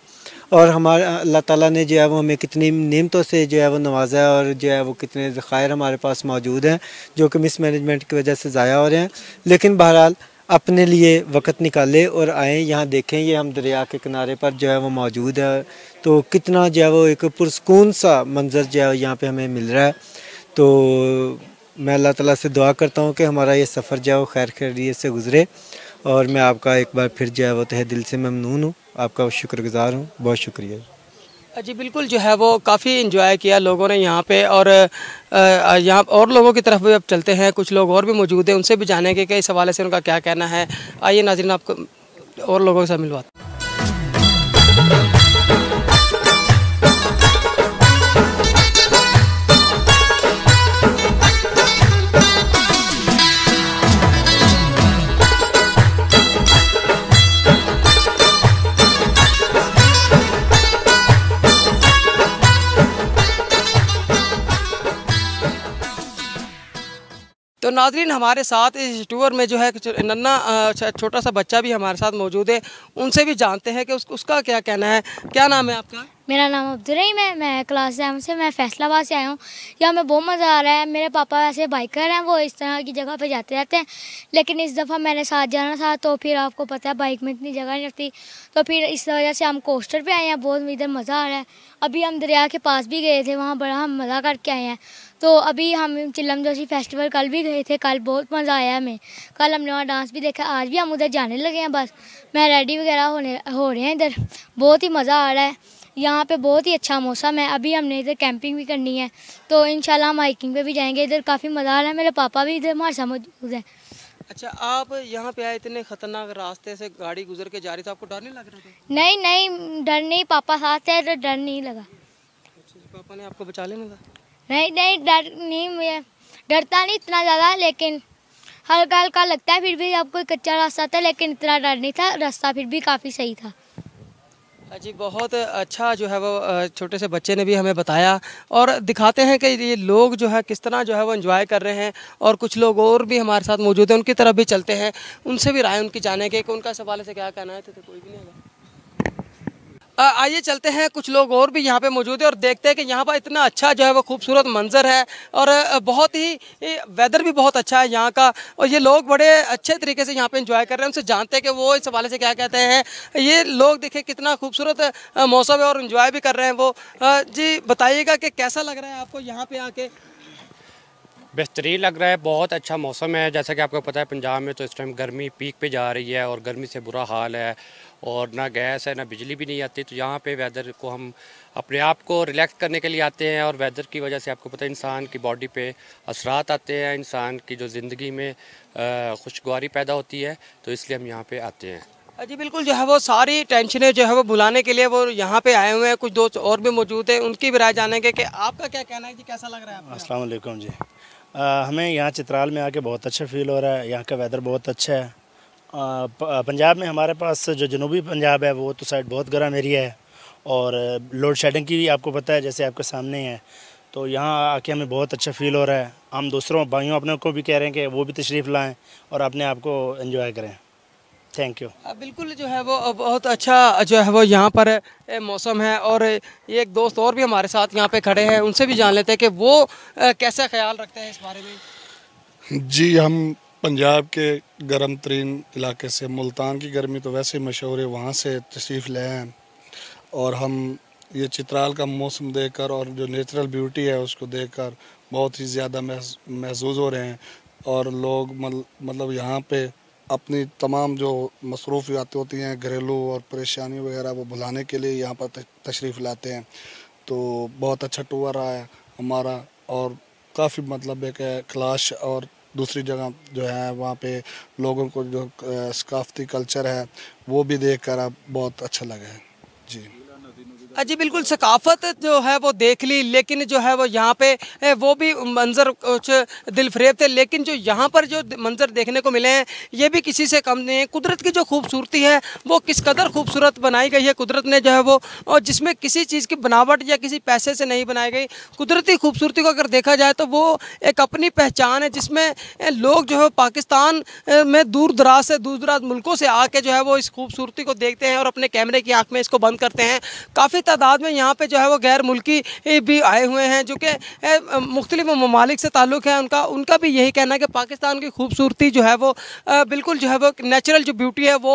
और हमारा अल्लाह ताला ने जो है वो हमें कितनी नेमतों से जो है वो नवाजा है और जो है वो कितने ज़खायर हमारे पास मौजूद हैं जो कि मिसमैनेजमेंट की वजह से ज़ाया हो रहे हैं। लेकिन बहरहाल अपने लिए वक्त निकालें और आएँ, यहाँ देखें। ये हम दरिया के किनारे पर जो है वो मौजूद है, तो कितना जो है वो एक पुरसकून सा मंज़र जो है यहाँ पे हमें मिल रहा है। तो मैं अल्लाह ताला से दुआ करता हूँ कि हमारा ये सफ़र जो है वो खैर खैरियत से गुज़रे और मैं आपका एक बार फिर जो है वो तहे दिल से ममनून हूँ, आपका शुक्रगुज़ार हूँ। बहुत शुक्रिया। जी बिल्कुल, जो है वो काफ़ी इन्जॉय किया लोगों ने यहाँ पे और यहाँ और लोगों की तरफ भी अब चलते हैं। कुछ लोग और भी मौजूद हैं, उनसे भी जानेंगे कि इस हवाले से उनका क्या कहना है। आइए नाज़रीन, आपको और लोगों के साथ मिलवाते हैं। तो नाज़रीन, हमारे साथ इस टूर में जो है नन्ना छोटा सा बच्चा भी हमारे साथ मौजूद है, उनसे भी जानते हैं कि उसका क्या कहना है। क्या नाम है आपका? मेरा नाम अब्दुर्रहीम है, मैं क्लास 7 से, मैं फैसलाबाद से आया हूँ। यहाँ में बहुत मज़ा आ रहा है। मेरे पापा वैसे बाइकर हैं, वो इस तरह की जगह पे जाते रहते हैं, लेकिन इस दफ़ा मैंने साथ जाना था तो फिर आपको पता है बाइक में इतनी जगह नहीं लगती, तो फिर इस वजह से हम कोस्टर पे आए हैं। बहुत इधर मज़ा आ रहा है। अभी हम दरिया के पास भी गए थे, वहाँ बड़ा हम मज़ा करके आए हैं। तो अभी हम चिलम जोशी फेस्टिवल कल भी गए थे, कल बहुत मज़ा आया हमें। कल हमने वहाँ डांस भी देखा, आज भी हम उधर जाने लगे हैं। बस मैं रेडी वगैरह हो रहे हैं इधर। बहुत ही मज़ा आ रहा है, यहाँ पे बहुत ही अच्छा मौसम है। अभी हमने इधर कैंपिंग भी करनी है, तो इंशाल्लाह हम हाइकिंग पे भी जाएंगे। इधर काफ़ी मज़ा आ रहा है। मेरे पापा भी इधर हमारे साथ मौजूद है। अच्छा, आप यहाँ पे आए, इतने ख़तरनाक रास्ते से गाड़ी गुजर के जा रही थी, आपको डर नहीं लग रहा था? नहीं नहीं, डर नहीं, पापा साथ है तो डर नहीं लगा। पापा ने आपको बचा लेना था? नहीं नहीं, डर नहीं, मुझे डरता नहीं इतना ज़्यादा, लेकिन हल्का हल्का लगता है। फिर भी अब कोई कच्चा रास्ता था, लेकिन इतना डर नहीं था। रास्ता फिर भी काफ़ी सही था। जी बहुत अच्छा जो है वो छोटे से बच्चे ने भी हमें बताया और दिखाते हैं कि ये लोग जो है किस तरह जो है वो एंजॉय कर रहे हैं। और कुछ लोग और भी हमारे साथ मौजूद हैं, उनकी तरफ भी चलते हैं, उनसे भी राय उनकी जानेंगे कि उनका सवाल से क्या कहना है। तो कोई भी नहीं होगा। आइए चलते हैं, कुछ लोग और भी यहाँ पे मौजूद है और देखते हैं कि यहाँ पर इतना अच्छा जो है वो खूबसूरत मंजर है और बहुत ही वेदर भी बहुत अच्छा है यहाँ का और ये लोग बड़े अच्छे तरीके से यहाँ पे एंजॉय कर रहे हैं। उनसे जानते हैं कि वो इस हवाले से क्या कहते हैं। ये लोग देखें कितना खूबसूरत मौसम है और एंजॉय भी कर रहे हैं वो। जी बताइएगा कि कैसा लग रहा है आपको यहाँ पे आके? बेहतरीन लग रहा है, बहुत अच्छा मौसम है। जैसा कि आपको पता है पंजाब में तो इस टाइम गर्मी पीक पे जा रही है और गर्मी से बुरा हाल है और ना गैस है ना बिजली भी नहीं आती। तो यहाँ पे वेदर को हम अपने आप को रिलैक्स करने के लिए आते हैं और वेदर की वजह से आपको पता है इंसान की बॉडी पे असरात आते हैं, इंसान की जो ज़िंदगी में खुशगवारी पैदा होती है, तो इसलिए हम यहाँ पे आते हैं। जी बिल्कुल, जो है वो सारी टेंशनें जो है वो भुलाने के लिए वो यहाँ पे आए हुए हैं। कुछ दोस्त और भी मौजूद हैं, उनकी भी राय जानेंगे कि आपका क्या कहना है जी, कैसा लग रहा है आपको? अस्सलाम वालेकुम जी। हमें यहाँ चित्राल में आके बहुत अच्छा फील हो रहा है। यहाँ का वेदर बहुत अच्छा है। पंजाब में हमारे पास जो जनूबी पंजाब है वो तो साइड बहुत गर्म एरिया है और लोड शेडिंग की भी आपको पता है, जैसे आपके सामने है। तो यहाँ आके हमें बहुत अच्छा फील हो रहा है। हम दूसरों भाइयों अपने को भी कह रहे हैं कि वो भी तशरीफ़ लाएँ और अपने आप को एंजॉय करें। Thank you. बिल्कुल, जो है वो बहुत अच्छा जो है वो यहाँ पर मौसम है और एक दोस्त और भी हमारे साथ यहाँ पे खड़े हैं, उनसे भी जान लेते हैं कि वो कैसा ख्याल रखते हैं इस बारे में। जी, हम पंजाब के गर्म तरीन इलाके से, मुल्तान की गर्मी तो वैसे ही मशहूर है, वहाँ से तशरीफ़ ले हैं और हम ये चित्राल का मौसम देखकर और जो नेचुरल ब्यूटी है उसको देखकर बहुत ही ज़्यादा महसूस हो रहे हैं। और लोग मतलब यहाँ पे अपनी तमाम जो मसरूफियात होती हैं, घरेलू और परेशानी वगैरह, वो भुलाने के लिए यहाँ पर तशरीफ़ लाते हैं। तो बहुत अच्छा टूर रहा है हमारा और काफ़ी मतलब एक कैलाश और दूसरी जगह जो है वहाँ पे लोगों को जो सकाफ़ती कल्चर है वो भी देख कर बहुत अच्छा लगा है। जी जी बिल्कुल, सकाफत जो है वो देख ली, लेकिन जो है वो यहाँ पे वो भी मंजर कुछ दिल फरेब थे, लेकिन जो यहाँ पर जो मंजर देखने को मिले हैं ये भी किसी से कम नहीं है। कुदरत की जो खूबसूरती है वो किस कदर खूबसूरत बनाई गई है कुदरत ने, जो है वो, और जिसमें किसी चीज़ की बनावट या किसी पैसे से नहीं बनाई गई। कुदरती खूबसूरती को अगर देखा जाए तो वो एक अपनी पहचान है, जिसमें लोग जो है पाकिस्तान में दूर दराज से, दूर दराज मुल्कों से आके जो है वो इस खूबसूरती को देखते हैं और अपने कैमरे की आँख में इसको बंद करते हैं। काफ़ी तादाद में यहाँ पे जो है वो गैर मुल्की भी आए हुए हैं जो कि मुख्तलिफ ममालिक से ताल्लुक़ है। उनका भी यही कहना है कि पाकिस्तान की खूबसूरती जो है वो बिल्कुल जो है वो नेचुरल जो ब्यूटी है वो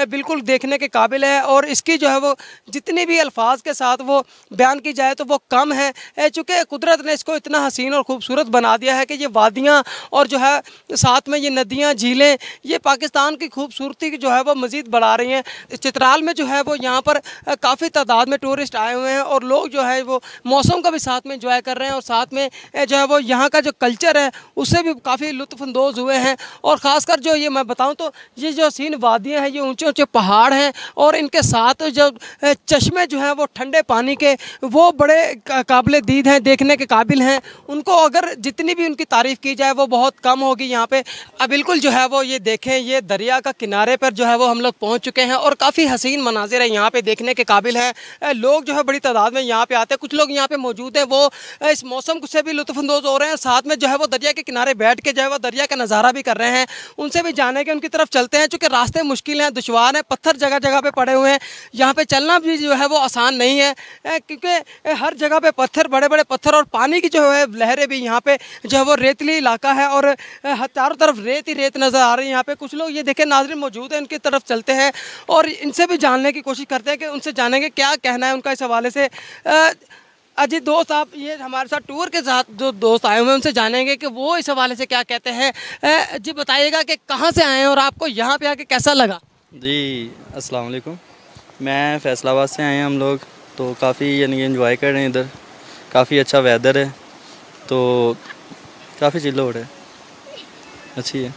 बिल्कुल देखने के काबिल है और इसकी जो है वो जितनी भी अल्फाज के साथ वो बयान की जाए तो वो कम है, चूँकि कुदरत ने इसको इतना हसीन और खूबसूरत बना दिया है कि ये वादियाँ और जो है साथ में ये नदियाँ, झीलें, ये पाकिस्तान की खूबसूरती जो है वो मज़ीद बढ़ा रही हैं। चित्राल में जो है वो यहाँ पर काफ़ी तादाद में टूरिस्ट आए हुए हैं और लोग जो है वो मौसम का भी साथ में एंजॉय कर रहे हैं और साथ में जो है वो यहाँ का जो कल्चर है उससे भी काफ़ी लुत्फ़अंदोज़ हुए हैं। और ख़ासकर जो ये मैं बताऊँ तो ये जो हसीन वादियाँ हैं, ये ऊंचे ऊंचे पहाड़ हैं और इनके साथ जो चश्मे जो हैं वो ठंडे पानी के, वो बड़े काबिल दीद हैं, देखने के काबिल हैं। उनको अगर जितनी भी उनकी तारीफ़ की जाए वो बहुत कम होगी यहाँ पे। अब बिल्कुल जो है वो ये देखें, ये दरिया का किनारे पर जो है वो हम लोग पहुँच चुके हैं और काफ़ी हसीन मनाजिर है यहाँ पे, देखने के काबिल है। लोग जो है बड़ी तादाद में यहाँ पे आते हैं। कुछ लोग यहाँ पे मौजूद हैं, वो इस मौसम से भी लुत्फ़अंदोज़ हो रहे हैं, साथ में जो है वो दरिया के किनारे बैठ के जो है वो दरिया का नज़ारा भी कर रहे हैं। उनसे भी जाने के उनकी तरफ चलते हैं, चूँकि रास्ते मुश्किल हैं, दुशवार हैं, पत्थर जगह जगह पे पड़े हुए हैं। यहाँ पे चलना भी जो है वो आसान नहीं है क्योंकि हर जगह पे पत्थर, बड़े बड़े पत्थर और पानी की जो है लहरें भी, यहाँ पे जो है वो रेतली इलाका है और चारों तरफ रेत ही रेत नज़र आ रही है। यहाँ पे कुछ लोग ये देखें नाज़रीन मौजूद हैं, उनकी तरफ चलते हैं और इनसे भी जानने की कोशिश करते हैं कि उनसे जानेंगे क्या कहना है उनका इस हवाले से। अजी दोस्त, आप ये हमारे साथ टूर के साथ जो दोस्त आए हुए हैं उनसे जानेंगे कि वो इस हवाले से क्या कहते हैं। जी बताइएगा कि कहाँ से आए हैं और आपको यहाँ पे आके कैसा लगा? जी अस्सलाम वालेकुम, मैं फैसलाबाद से आए हैं हम लोग, तो काफ़ी यानी कि एंजॉय कर रहे हैं इधर। काफ़ी अच्छा वेदर है, तो काफ़ी चिल हो रहा है, अच्छी है।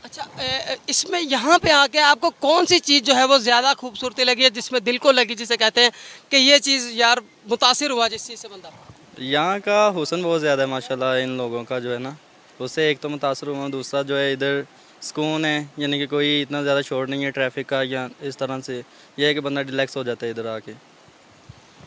अच्छा, इसमें यहाँ पे आके आपको कौन सी चीज़ जो है वो ज़्यादा खूबसूरती लगी है, जिसमें दिल को लगी, जिसे कहते हैं कि ये चीज़ यार मुतासिर हुआ जिस चीज़ से बंदा? यहाँ का हुस्न बहुत ज़्यादा है माशाल्लाह, इन लोगों का जो है ना, उससे एक तो मुतासर हुआ, दूसरा जो है इधर सुकून है, यानी कि कोई इतना ज़्यादा शोर नहीं है ट्रैफिक का या इस तरह से, यह है कि बंदा रिलैक्स हो जाता है इधर आके।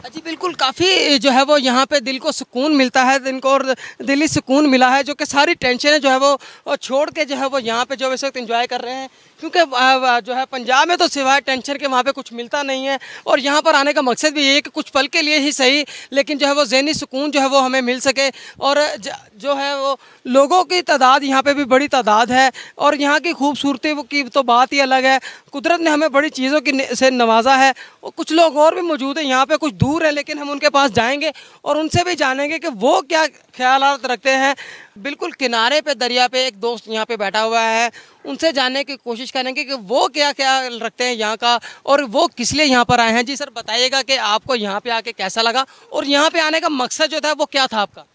जी बिल्कुल, काफ़ी जो है वो यहाँ पे दिल को सुकून मिलता है, इनको और दिली सुकून मिला है, जो कि सारी टेंशन जो है वो छोड़ के जो है वो यहाँ पे जो इस वक्त एंजॉय कर रहे हैं। क्योंकि जो है पंजाब में तो सिवाय टेंशन के वहाँ पे कुछ मिलता नहीं है, और यहाँ पर आने का मकसद भी ये है कि कुछ पल के लिए ही सही लेकिन जो है वो ज़हनी सुकून जो है वो हमें मिल सके। और जो है वो लोगों की तादाद यहाँ पे भी बड़ी तादाद है, और यहाँ की खूबसूरती की तो बात ही अलग है। कुदरत ने हमें बड़ी चीज़ों की से नवाजा है, और कुछ लोग और भी मौजूद हैं यहाँ पे, कुछ दूर है लेकिन हम उनके पास जाएंगे और उनसे भी जानेंगे कि वो क्या ख्यालात रखते हैं। बिल्कुल किनारे पे दरिया पे एक दोस्त यहाँ पे बैठा हुआ है, उनसे जानने की कोशिश करेंगे कि वो क्या ख्याल रखते हैं यहाँ का, और वो किस लिए यहाँ पर आए हैं। जी सर, बताइएगा कि आपको यहाँ पे आके कैसा लगा, और यहाँ पे आने का मकसद जो था वो क्या था आपका?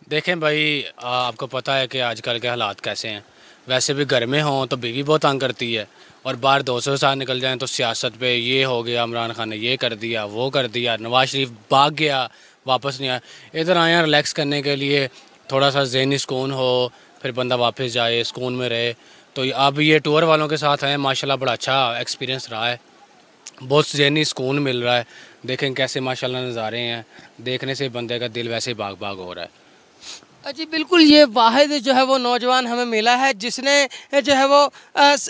देखें भाई, आपको पता है कि आजकल के हालात कैसे हैं। वैसे भी घर में हों तो बीवी बहुत तंग करती है, और बाहर दोस्तों के साथ निकल जाएं तो सियासत पे ये हो गया, इमरान खान ने ये कर दिया, वो कर दिया, नवाज शरीफ भाग गया, वापस नहीं आया। इधर आए हैं रिलैक्स करने के लिए, थोड़ा सा ज़हनी सुकून हो, फिर बंदा वापस जाए, सुकून में रहे। तो अब ये टूर वालों के साथ हैं, माशाल्लाह बड़ा अच्छा एक्सपीरियंस रहा है, बहुत ज़हनी सुकून मिल रहा है। देखें कैसे माशाल्लाह नज़ारे हैं, देखने से बंदे का दिल वैसे भाग भाग हो रहा है। जी बिल्कुल, ये वाहिद जो है वो नौजवान हमें मिला है जिसने जो है वो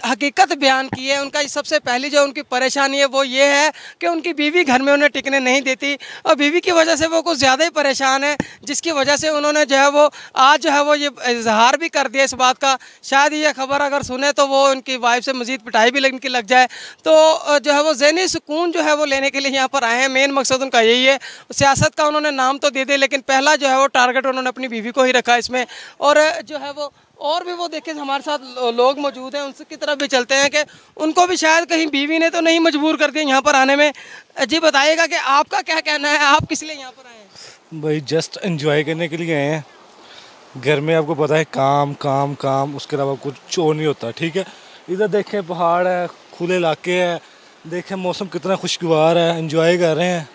हकीकत बयान की है। उनका सबसे पहली जो उनकी परेशानी है वो ये है कि उनकी बीवी घर में उन्हें टिकने नहीं देती, और बीवी की वजह से वो कुछ ज़्यादा ही परेशान है, जिसकी वजह से उन्होंने जो है वो आज जो है वो ये इजहार भी कर दिया इस बात का। शायद ये खबर अगर सुने तो वो उनकी वाइफ से मज़ीद पिटाई भी इनकी लग जाए। तो जो है वो ज़हनी सुकून जो है वो लेने के लिए यहाँ पर आए हैं। मेन मकसद उनका यही है। सियासत का उन्होंने नाम तो दे दिया, लेकिन पहला जो है वो टारगेट उन्होंने अपनी बीवी को ही रखा इसमें। और जो है वो और भी वो देखें हमारे साथ लोग मौजूद हैं, उनकी तरफ भी चलते हैं कि उनको भी शायद कहीं बीवी ने तो नहीं मजबूर कर दिया यहाँ पर आने में। जी बताइएगा कि आपका क्या कहना है, आप किस लिए यहाँ पर आए हैं? भाई जस्ट एंजॉय करने के लिए आए हैं। घर में आपको पता है काम काम काम, उसके अलावा कुछ और नहीं होता। ठीक है, इधर देखें पहाड़ है, खुले इलाके है, देखें मौसम कितना खुशगवार है, एंजॉय कर रहे हैं।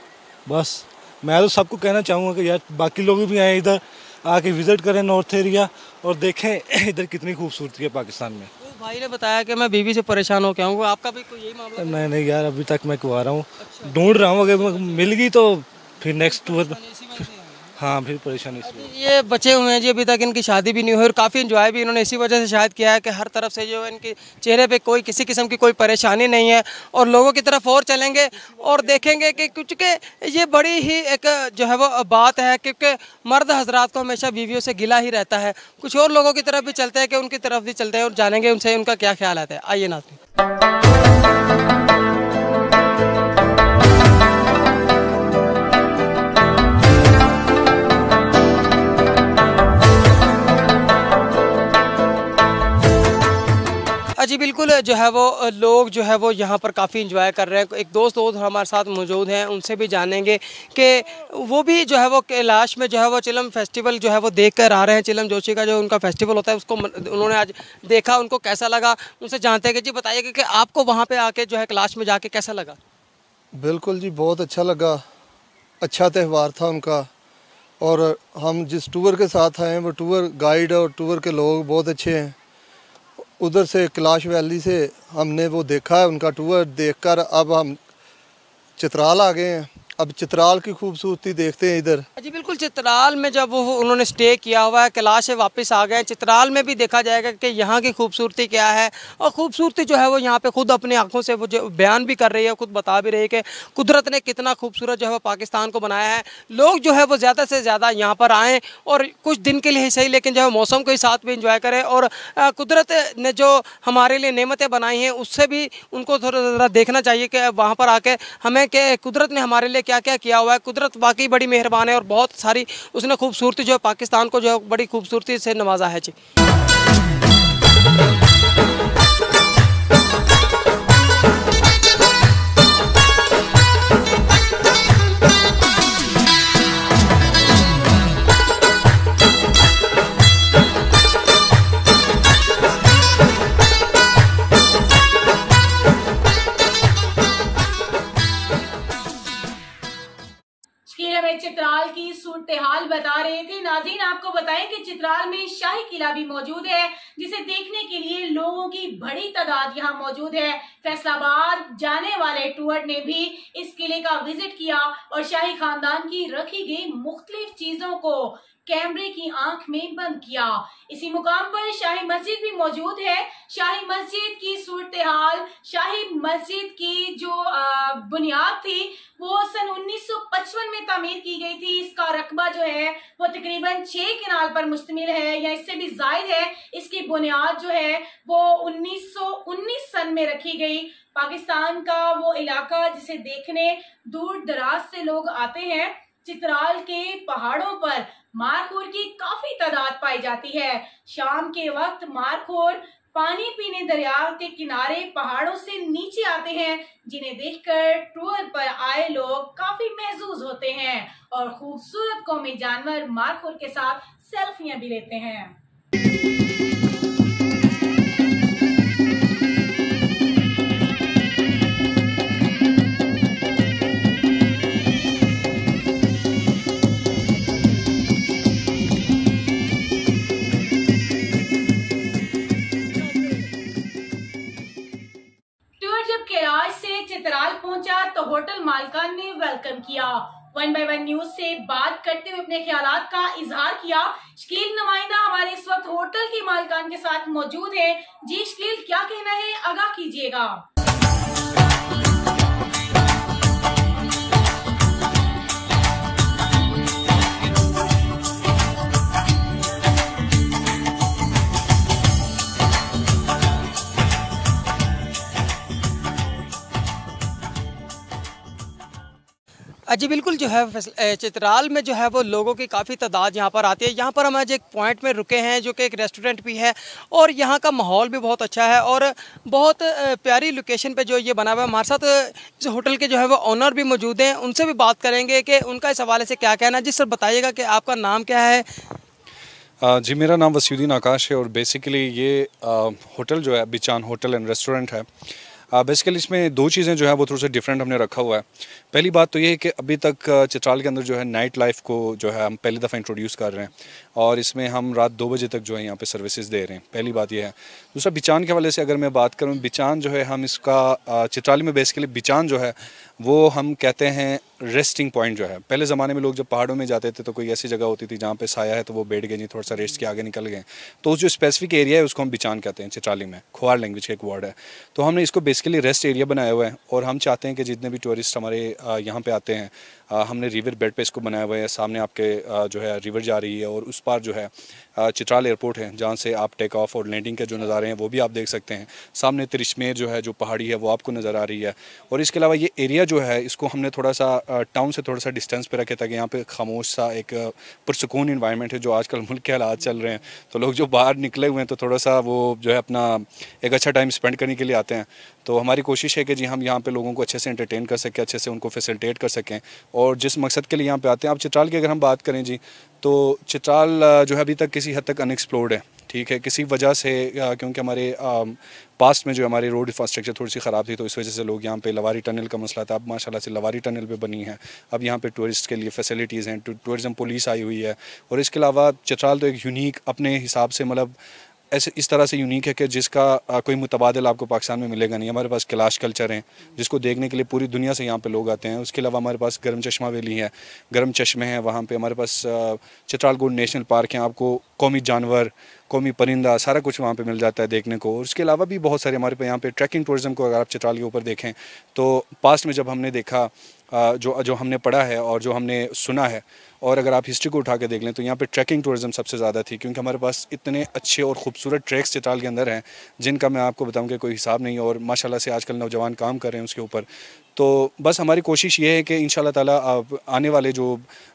बस मैं तो सबको कहना चाहूँगा कि यार बाकी लोग भी आए इधर आके विज़िट करें नॉर्थ एरिया, और देखें इधर कितनी खूबसूरती है पाकिस्तान में। तो भाई ने बताया कि मैं बीवी से परेशान हो के आऊँगा, आपका भी कोई यही मामला? नहीं यार, अभी तक मैं कुंवारा हूँ। ढूंढ रहा हूँ, अगर मिल गई तो फिर नेक्स्ट टूर। हाँ, फिर परेशानी ये बचे हुए हैं जी, अभी तक इनकी शादी भी नहीं हुई, और काफ़ी एंजॉय भी इन्होंने इसी वजह से शायद किया है कि हर तरफ से जो है इनके चेहरे पे कोई किसी किस्म की कोई परेशानी नहीं है। और लोगों की तरफ और चलेंगे और देखेंगे कि क्योंकि ये बड़ी ही एक जो है वो बात है, क्योंकि मर्द हजरात को हमेशा बीवियों से गिला ही रहता है। कुछ और लोगों की तरफ भी चलते हैं कि उनकी तरफ भी चलते हैं और जानेंगे उनसे उनका क्या ख्याल आता है। आइए नाज़रीन। जी बिल्कुल, जो है वो लोग जो है वो यहाँ पर काफ़ी इंजॉय कर रहे हैं। एक दोस्त हमारे साथ मौजूद हैं, उनसे भी जानेंगे कि वो भी जो है वो कैलाश में जो है वो चिलम फेस्टिवल जो है वो देख कर आ रहे हैं। चिलम जोशी का जो उनका फेस्टिवल होता है उसको उन्होंने आज देखा, उनको कैसा लगा, उनसे जानते हैं कि जी बताइएगा कि आपको वहाँ पर आके जो है कैलाश में जाके कैसा लगा? बिल्कुल जी, बहुत अच्छा लगा, अच्छा त्यौहार था उनका। और हम जिस टूर के साथ आए हैं वो टूर गाइड और टूर के लोग बहुत अच्छे हैं। उधर से कैलाश वैली से हमने वो देखा है, उनका टूर देखकर अब हम चित्राल आ गए हैं। अब चित्राल की खूबसूरती देखते हैं इधर। जी बिल्कुल, चित्राल में जब वो उन्होंने स्टे किया हुआ है, कैलाश से वापस आ गए, चित्राल में भी देखा जाएगा कि यहाँ की खूबसूरती क्या है। और खूबसूरती जो है वो यहाँ पे खुद अपनी आंखों से वो जो बयान भी कर रही है, खुद बता भी रही है कि कुदरत ने कितना खूबसूरत जो है वो पाकिस्तान को बनाया है। लोग जो है वो ज़्यादा से ज़्यादा यहाँ पर आएँ और कुछ दिन के लिए ही सही लेकिन जो है मौसम के साथ भी इंजॉय करें, और कुदरत ने जो हमारे लिए नेमतें बनाई हैं उससे भी उनको थोड़ा ज़रा देखना चाहिए कि वहाँ पर आके हमें कि कुदरत ने हमारे लिए क्या क्या किया हुआ है। कुदरत वाकई बड़ी मेहरबान है और बहुत सारी उसने खूबसूरती जो है पाकिस्तान को जो है बड़ी खूबसूरती से नवाजा है। जी हमें चित्राल की सूरत हाल बता रहे थे। नाज़रीन, आपको बताएं कि चित्राल में शाही किला भी मौजूद है, जिसे देखने के लिए लोगों की बड़ी तादाद यहाँ मौजूद है। फैसलाबाद जाने वाले टूर ने भी इस किले का विजिट किया और शाही खानदान की रखी गई मुख्तलिफ चीजों को कैमरे की आंख में बंद किया। इसी मुकाम पर शाही मस्जिद भी मौजूद है। शाही मस्जिद की सूरत हाल, शाही मस्जिद की जो बुनियाद थी वो सन 1955 में तामीर की गई थी। इसका रकबा जो है वो तकरीबन 6 किनाल पर मुश्तमिल है या इससे भी जायद है। इसकी बुनियाद जो है वो 1919 सन में रखी गई। पाकिस्तान का वो इलाका जिसे देखने दूर दराज से लोग आते हैं। चित्राल के पहाड़ों पर मारखोर की काफी तादाद पाई जाती है। शाम के वक्त मारखोर पानी पीने दरिया के किनारे पहाड़ों से नीचे आते हैं, जिन्हें देखकर टूर पर आए लोग काफी महजूज होते हैं और खूबसूरत कौमी जानवर मारखोर के साथ सेल्फियां भी लेते हैं। कैलाश से चित्राल पहुंचा तो होटल मालिकान ने वेलकम किया। 1/1 न्यूज से बात करते हुए अपने ख्यालात का इजहार किया। शकील नुमाइंदा हमारे इस वक्त होटल की मालिकान के साथ मौजूद है। जी शकील, क्या कहना है, आगाह कीजिएगा। जी बिल्कुल, जो है चित्राल में जो है वो लोगों की काफ़ी तादाद यहाँ पर आती है। यहाँ पर हम आज एक पॉइंट में रुके हैं जो कि एक रेस्टोरेंट भी है और यहाँ का माहौल भी बहुत अच्छा है और बहुत प्यारी लोकेशन पे जो ये बना हुआ है। हमारे साथ इस होटल के जो है वो ओनर भी मौजूद हैं, उनसे भी बात करेंगे कि उनका इस हवाले से क्या कहना है। जी सर, बताइएगा कि आपका नाम क्या है? जी, मेरा नाम वसीउद्दीन आकाश है और बेसिकली ये होटल जो है बिचान होटल एंड रेस्टोरेंट है। बेसिकली इसमें दो चीज़ें जो है वो थोड़ा सा डिफरेंट हमने रखा हुआ है। पहली बात तो ये है कि अभी तक चित्राल के अंदर जो है नाइट लाइफ को जो है हम पहली दफ़ा इंट्रोड्यूस कर रहे हैं और इसमें हम रात 2 बजे तक जो है यहाँ पे सर्विसेज दे रहे हैं। पहली बात ये है। दूसरा, बिचान के हवाले से अगर मैं बात करूँ, बिचान जो है हम इसका चित्राल में बेसिकली बिचान जो है वो हम कहते हैं रेस्टिंग पॉइंट जो है। पहले ज़माने में लोग जब पहाड़ों में जाते थे तो कोई ऐसी जगह होती थी जहाँ पे साया है तो वो बैठ गए, जी थोड़ा सा रेस्ट के आगे निकल गए, तो उस जो स्पेसिफिक एरिया है उसको हम बिचान कहते हैं। चित्राली में खोआर लैंग्वेज का एक वर्ड है। तो हमने इसको बेसिकली रेस्ट एरिया बनाया हुआ है और हम चाहते हैं कि जितने भी टूरिस्ट हमारे यहाँ पे आते हैं, हमने रिवर बेड पे इसको बनाया हुआ है। सामने आपके जो है रिवर जा रही है और उस पार जो है चित्राल एयरपोर्ट है जहाँ से आप टेक ऑफ और लैंडिंग के जो नज़ारे हैं वो भी आप देख सकते हैं। सामने तिरिशमेर जो है जो पहाड़ी है वो आपको नज़र आ रही है। और इसके अलावा ये एरिया जो है इसको हमने थोड़ा सा टाउन से थोड़ा सा डिस्टेंस पे रखे ताकि यहाँ पे खामोश सा एक पुरसुकून इन्वायरमेंट है। जो आजकल मुल्क के हालात चल रहे हैं तो लोग जो बाहर निकले हुए हैं तो थोड़ा सा वो जो है अपना एक अच्छा टाइम स्पेंड करने के लिए आते हैं। तो हमारी कोशिश है कि जी हम यहाँ पे लोगों को अच्छे से एंटरटेन कर सकें, अच्छे से उनको फैसिलिटेट कर सकें और जिस मकसद के लिए यहाँ पे आते हैं। अब चित्राल की अगर हम बात करें जी, तो चित्राल जो है अभी तक किसी हद तक अनएक्सप्लोर्ड है, ठीक है, किसी वजह से क्योंकि हमारे पास्ट में जो हमारे रोड इंफ्रास्ट्रक्चर थोड़ी सी ख़राब थी तो इस वजह से लोग यहाँ पे लवारी टनल का मसला था। अब माशाल्लाह से लवारी टनल पे बनी है। अब यहाँ पे टूरिस्ट के लिए फैसिलिटीज़ हैं, टूरिज़म पुलिस आई हुई है और इसके अलावा चित्राल तो एक यूनिक अपने हिसाब से मतलब ऐसे इस तरह से यूनिक है कि जिसका कोई मुतबादिल आपको पाकिस्तान में मिलेगा नहीं। हमारे पास कैलाश कल्चर हैं जिसको देखने के लिए पूरी दुनिया से यहाँ पे लोग आते हैं। उसके अलावा हमारे पास गर्म चश्मा वैली है, गर्म चश्मे हैं वहाँ पे। हमारे पास चित्राल गोल्ड नेशनल पार्क हैं, आपको कौमी जानवर, कौमी परिंदा सारा कुछ वहाँ पे मिल जाता है देखने को। और उसके अलावा भी बहुत सारे हमारे पे यहाँ पे ट्रैकिंग टूरिज़म को अगर आप चित्राल के ऊपर देखें तो पास्ट में जब हमने देखा जो हमने पढ़ा है और जो हमने सुना है और अगर आप हिस्ट्री को उठा के देख लें तो यहाँ पे ट्रैकिंग टूरिज़म सबसे ज़्यादा थी क्योंकि हमारे पास इतने अच्छे और ख़ूबसूरत ट्रैक्स चित्राल के अंदर हैं जिनका मैं आपको बताऊँ कि कोई हिसाब नहीं। और माशाल्लाह से आजकल नौजवान काम कर रहे हैं उसके ऊपर। तो बस हमारी कोशिश ये है कि इंशाल्लाह ताला आने वाले जो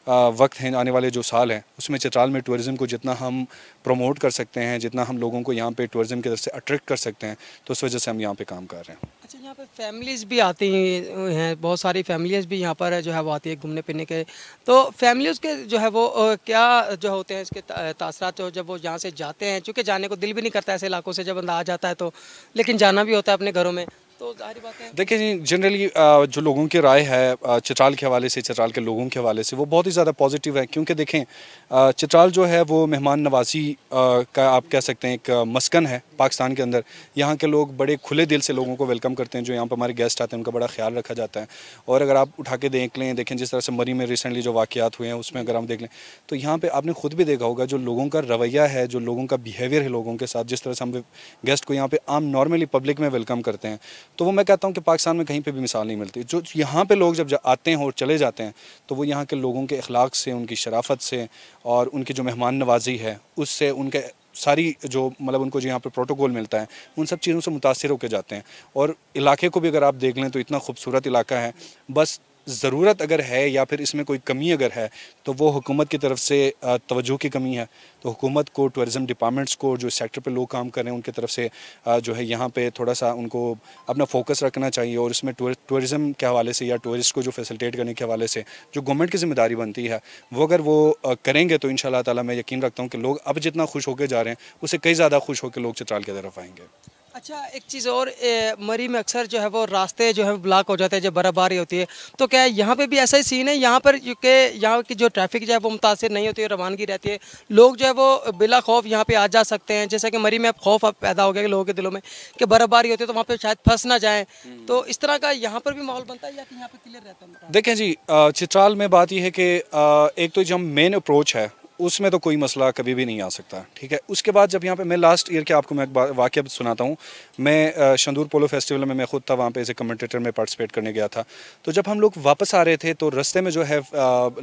वक्त हैं, आने वाले जो साल हैं उसमें चित्राल में टूरिज़म को जितना हम प्रमोट कर सकते हैं, जितना हम लोगों को यहाँ पे टूरिज़म की तरफ से अट्रैक्ट कर सकते हैं, तो उस वजह से हम यहाँ पे काम कर रहे हैं। अच्छा, यहाँ पे फैमिलीज़ भी आती हैं, बहुत सारी फैमिलीज़ भी यहाँ पर जो है वो आती है घूमने फिरने के। तो फैमिलीज़ के जो है वो क्या जो होते हैं इसके तासरात जब वो यहाँ से जाते हैं, चूँकि जाने को दिल भी नहीं करता ऐसे इलाकों से जब बंदा आ जाता है तो, लेकिन जाना भी होता है अपने घरों में, तो जाहिर बात है। देखिए जी, जनरली जो लोगों की राय है चित्राल के हवाले से, चित्राल के लोगों के हवाले से, वो बहुत ही ज़्यादा पॉजिटिव है, क्योंकि देखें चित्राल जो है वो मेहमान नवाजी का आप कह सकते हैं एक मस्कन है पाकिस्तान के अंदर। यहाँ के लोग बड़े खुले दिल से लोगों को वेलकम करते हैं, जो यहाँ पर हमारे गेस्ट आते हैं उनका बड़ा ख्याल रखा जाता है। और अगर आप उठा के देखें जिस तरह से मरी में रिसेंटली जो वाक़यात हुए हैं उसमें अगर हम देख लें तो यहाँ पे आपने खुद भी देखा होगा जो लोगों का रवैया है, जो लोगों का बिहेवियर है लोगों के साथ, जिस तरह से हम गेस्ट को यहाँ पे आम नॉर्मली पब्लिक में वेलकम करते हैं, तो वो मैं कहता हूँ कि पाकिस्तान में कहीं पे भी मिसाल नहीं मिलती। जो यहाँ पे लोग जब आते हैं और चले जाते हैं तो वो यहाँ के लोगों के अखलाक से, उनकी शराफत से और उनकी जो मेहमान नवाजी है उससे, उनके सारी जो मतलब उनको जो यहाँ पे प्रोटोकॉल मिलता है उन सब चीज़ों से मुतासिर होकर जाते हैं। और इलाके को भी अगर आप देख लें तो इतना खूबसूरत इलाका है, बस ज़रूरत अगर है या फिर इसमें कोई कमी अगर है तो वो हुकूमत की तरफ से तवज्जो की कमी है। तो हुकूमत को, टूरिज़म डिपार्टमेंट्स को, जो सेक्टर पे लोग काम कर रहे हैं उनकी तरफ से जो है यहाँ पे थोड़ा सा उनको अपना फोकस रखना चाहिए। और इसमें टूरिज़म के हवाले से या टूरिस्ट को जो फैसिलिटेट करने के हवाले से जो गवर्नमेंट की जिम्मेदारी बनती है वो अगर वो करेंगे तो इंशाअल्लाह ताला मैं यकीन रखता हूँ कि लोग अब जितना खुश होकर जा रहे हैं उससे कई ज़्यादा खुश होकर लोग चित्राल की तरफ आएंगे। अच्छा, एक चीज़ और, मरी में अक्सर जो है वो रास्ते जो है ब्लॉक हो जाते हैं जब बर्फबारी होती है, तो क्या यहाँ पे भी ऐसा ही सीन है यहाँ पर कि यहाँ की जो ट्रैफिक जो है वो मुतासिर नहीं होती है, रवानगी रहती है, लोग जो है वो बिला खौफ यहाँ पे आ जा सकते हैं? जैसा कि मरी में अब खौफ अब पैदा हो गया लोगों के दिलों में कि बर्फबारी होती है तो वहाँ पे शायद फंस ना जाएँ, तो इस तरह का यहाँ पर भी माहौल बनता है या कि यहाँ पर क्लियर रहता है? देखें जी, चित्राल में बात यह है कि एक तो जो मेन अप्रोच है उसमें तो कोई मसला कभी भी नहीं आ सकता, ठीक है। उसके बाद जब यहाँ पे मैं लास्ट ईयर के आपको मैं एक वाक़या सुनाता हूँ। मैं शंदूर पोलो फेस्टिवल में मैं खुद था वहाँ पे एज ए कमेंटेटर में पार्टिसिपेट करने गया था। तो जब हम लोग वापस आ रहे थे तो रास्ते में जो है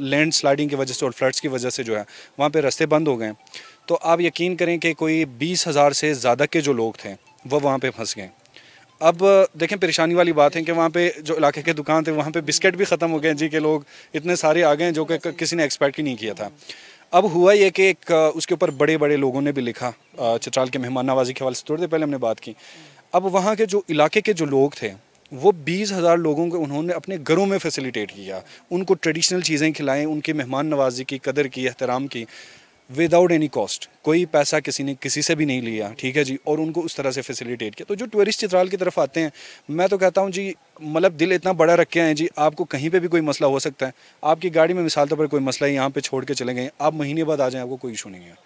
लैंड स्लाइडिंग की वजह से और फ्लड्स की वजह से जो है वहाँ पे रास्ते बंद हो गए। तो आप यकीन करें कि कोई 20,000 से ज़्यादा के जो लोग थे वो वहाँ पर फंस गए। अब देखें, परेशानी वाली बात है कि वहाँ पे जो इलाके के दुकान थे वहाँ पे बिस्किट भी ख़त्म हो गए जी, के लोग इतने सारे आ गए जो कि किसी ने एक्सपेक्ट ही नहीं किया था। अब हुआ ये कि एक उसके ऊपर बड़े बड़े लोगों ने भी लिखा, चित्राल के मेहमान नवाजी के हवाले से थोड़ी देर पहले हमने बात की। अब वहाँ के जो इलाके के जो लोग थे वो 20,000 लोगों को उन्होंने अपने घरों में फैसिलिटेट किया, उनको ट्रेडिशनल चीज़ें खिलाएं, उनकी मेहमान नवाजी की, कदर की, एहतराम की, विदाउट एनी कॉस्ट। कोई पैसा किसी ने किसी से भी नहीं लिया, ठीक है जी, और उनको उस तरह से फैसिलिटेट किया। तो जो टूरिस्ट चित्राल की तरफ आते हैं, मैं तो कहता हूँ जी, मतलब दिल इतना बड़ा रखे हैं जी, आपको कहीं पे भी कोई मसला हो सकता है। आपकी गाड़ी में मिसाल तौर पर कोई मसला है, यहाँ पे छोड़ के चले गए, आप महीने बाद आ जाएं, आपको कोई इशू नहीं है,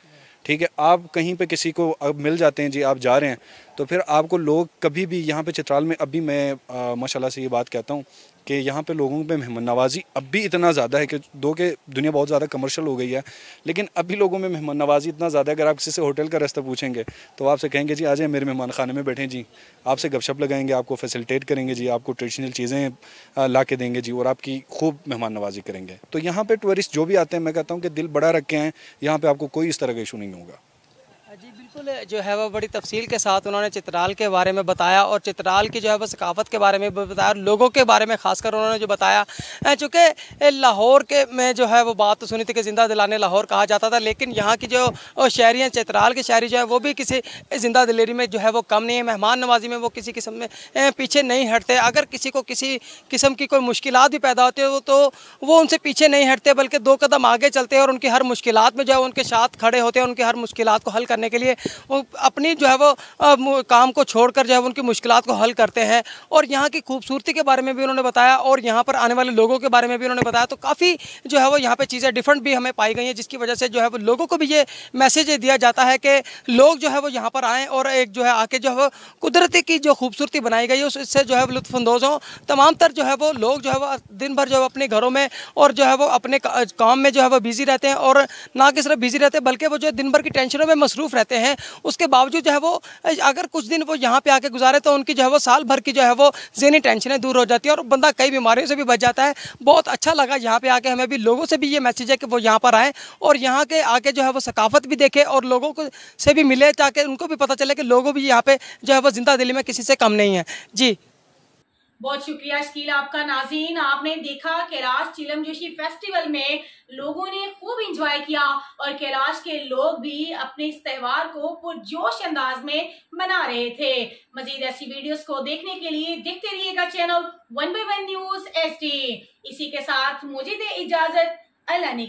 ठीक है। आप कहीं पे किसी को अब मिल जाते हैं जी, आप जा रहे हैं तो फिर आपको लोग कभी भी यहाँ पे चित्राल में, अभी मैं माशाल्लाह से ये बात कहता हूँ कि यहाँ पे लोगों पे मेहमान नवाजी अब भी इतना ज़्यादा है कि दो के दुनिया बहुत ज़्यादा कमर्शियल हो गई है, लेकिन अभी लोगों में मेहमान नवाजी इतना ज़्यादा है। अगर आप किसी से होटल का रास्ता पूछेंगे तो आपसे कहेंगे जी आ जाए मेरे मेहमान खाने में बैठें जी, आपसे गपशप लगाएंगे, आपको फैसिलिटेट करेंगे जी, आपको ट्रेडिशनल चीज़ें ला के देंगे जी और आपकी खूब मेहमान नवाजी करेंगे। तो यहाँ पर टूरिस्ट जो भी आते हैं, मैं कहता हूँ कि दिल बड़ा रख के हैं, यहाँ पर आपको कोई इस तरह का इशू नहीं होगा। जी बिल्कुल, जो है वो बड़ी तफसील के साथ उन्होंने चित्राल के बारे में बताया और चित्राल की जो है वो सकाफत के बारे में बताया और लोगों के बारे में खासकर उन्होंने जो बताया, चूँकि लाहौर के में जो है वो बात तो सुनी थी कि ज़िंदा दिलाने लाहौर कहा जाता था, लेकिन यहाँ की जो शहरी हैं, चित्राल के शहरी जो है वो भी किसी ज़िंदा दिलेरी में जो है वो कम नहीं है, मेहमान नवाजी में वो किसी किस्म में पीछे नहीं हटते। अगर किसी को किसी किस्म की कोई मुश्किलात भी पैदा होती है तो वो उनसे पीछे नहीं हटते, बल्कि 2 कदम आगे चलते हैं और उनकी हर मुश्किलात में जो है उनके साथ खड़े होते हैं, उनकी हर मुश्किलात को हल करने के लिए वो अपनी जो है वो काम को छोड़कर जो है उनकी मुश्किलात को हल करते हैं। और यहाँ की खूबसूरती के बारे में भी उन्होंने बताया और यहाँ पर आने वाले लोगों के बारे में भी उन्होंने बताया। तो काफ़ी जो है वो यहाँ पे चीज़ें डिफरेंट भी हमें पाई गई हैं, जिसकी वजह से जो है वो लोगों को भी ये मैसेज दिया जाता है कि लोग जो है वो यहाँ पर आएँ और एक जो है आके जो है कुदरती की जो खूबसूरती बनाई गई है उससे जो है लुत्फ़अंदोज़ हों। तमाम तर जो है वो लोग जो है वो दिन भर जो है अपने घरों में और जो है वो अपने काम में जो है वो बिज़ी रहते हैं और ना कि सिर्फ बिज़ी रहते हैं बल्कि वो जो है दिन भर की टेंशनों में मसरूफ़ रहते हैं। उसके बावजूद जो है वो अगर कुछ दिन वो यहाँ पे आके गुजारे तो उनकी जो है वो साल भर की जो है वो ज़हनी टेंशनें दूर हो जाती है और बंदा कई बीमारियों से भी बच जाता है। बहुत अच्छा लगा यहाँ पे आके, हमें भी लोगों से भी ये मैसेज है कि वो यहाँ पर आएँ और यहाँ के आके जो है वो सकाफत भी देखें और लोगों को से भी मिले ताकि उनको भी पता चले कि लोगों भी यहाँ पे जो है वो जिंदा दिली में किसी से कम नहीं है। जी बहुत शुक्रिया शकील आपका। नाज़रीन, आपने देखा कैलाश चिलम जोशी फेस्टिवल में लोगों ने खूब एंजॉय किया और कैलाश के लोग भी अपने इस त्यौहार को पुरजोश अंदाज में मना रहे थे। मजीद ऐसी वीडियोस को देखने के लिए देखते रहिएगा चैनल 1/1 न्यूज़ HD। इसी के साथ मुझे दे इजाजत, अल्लाह ने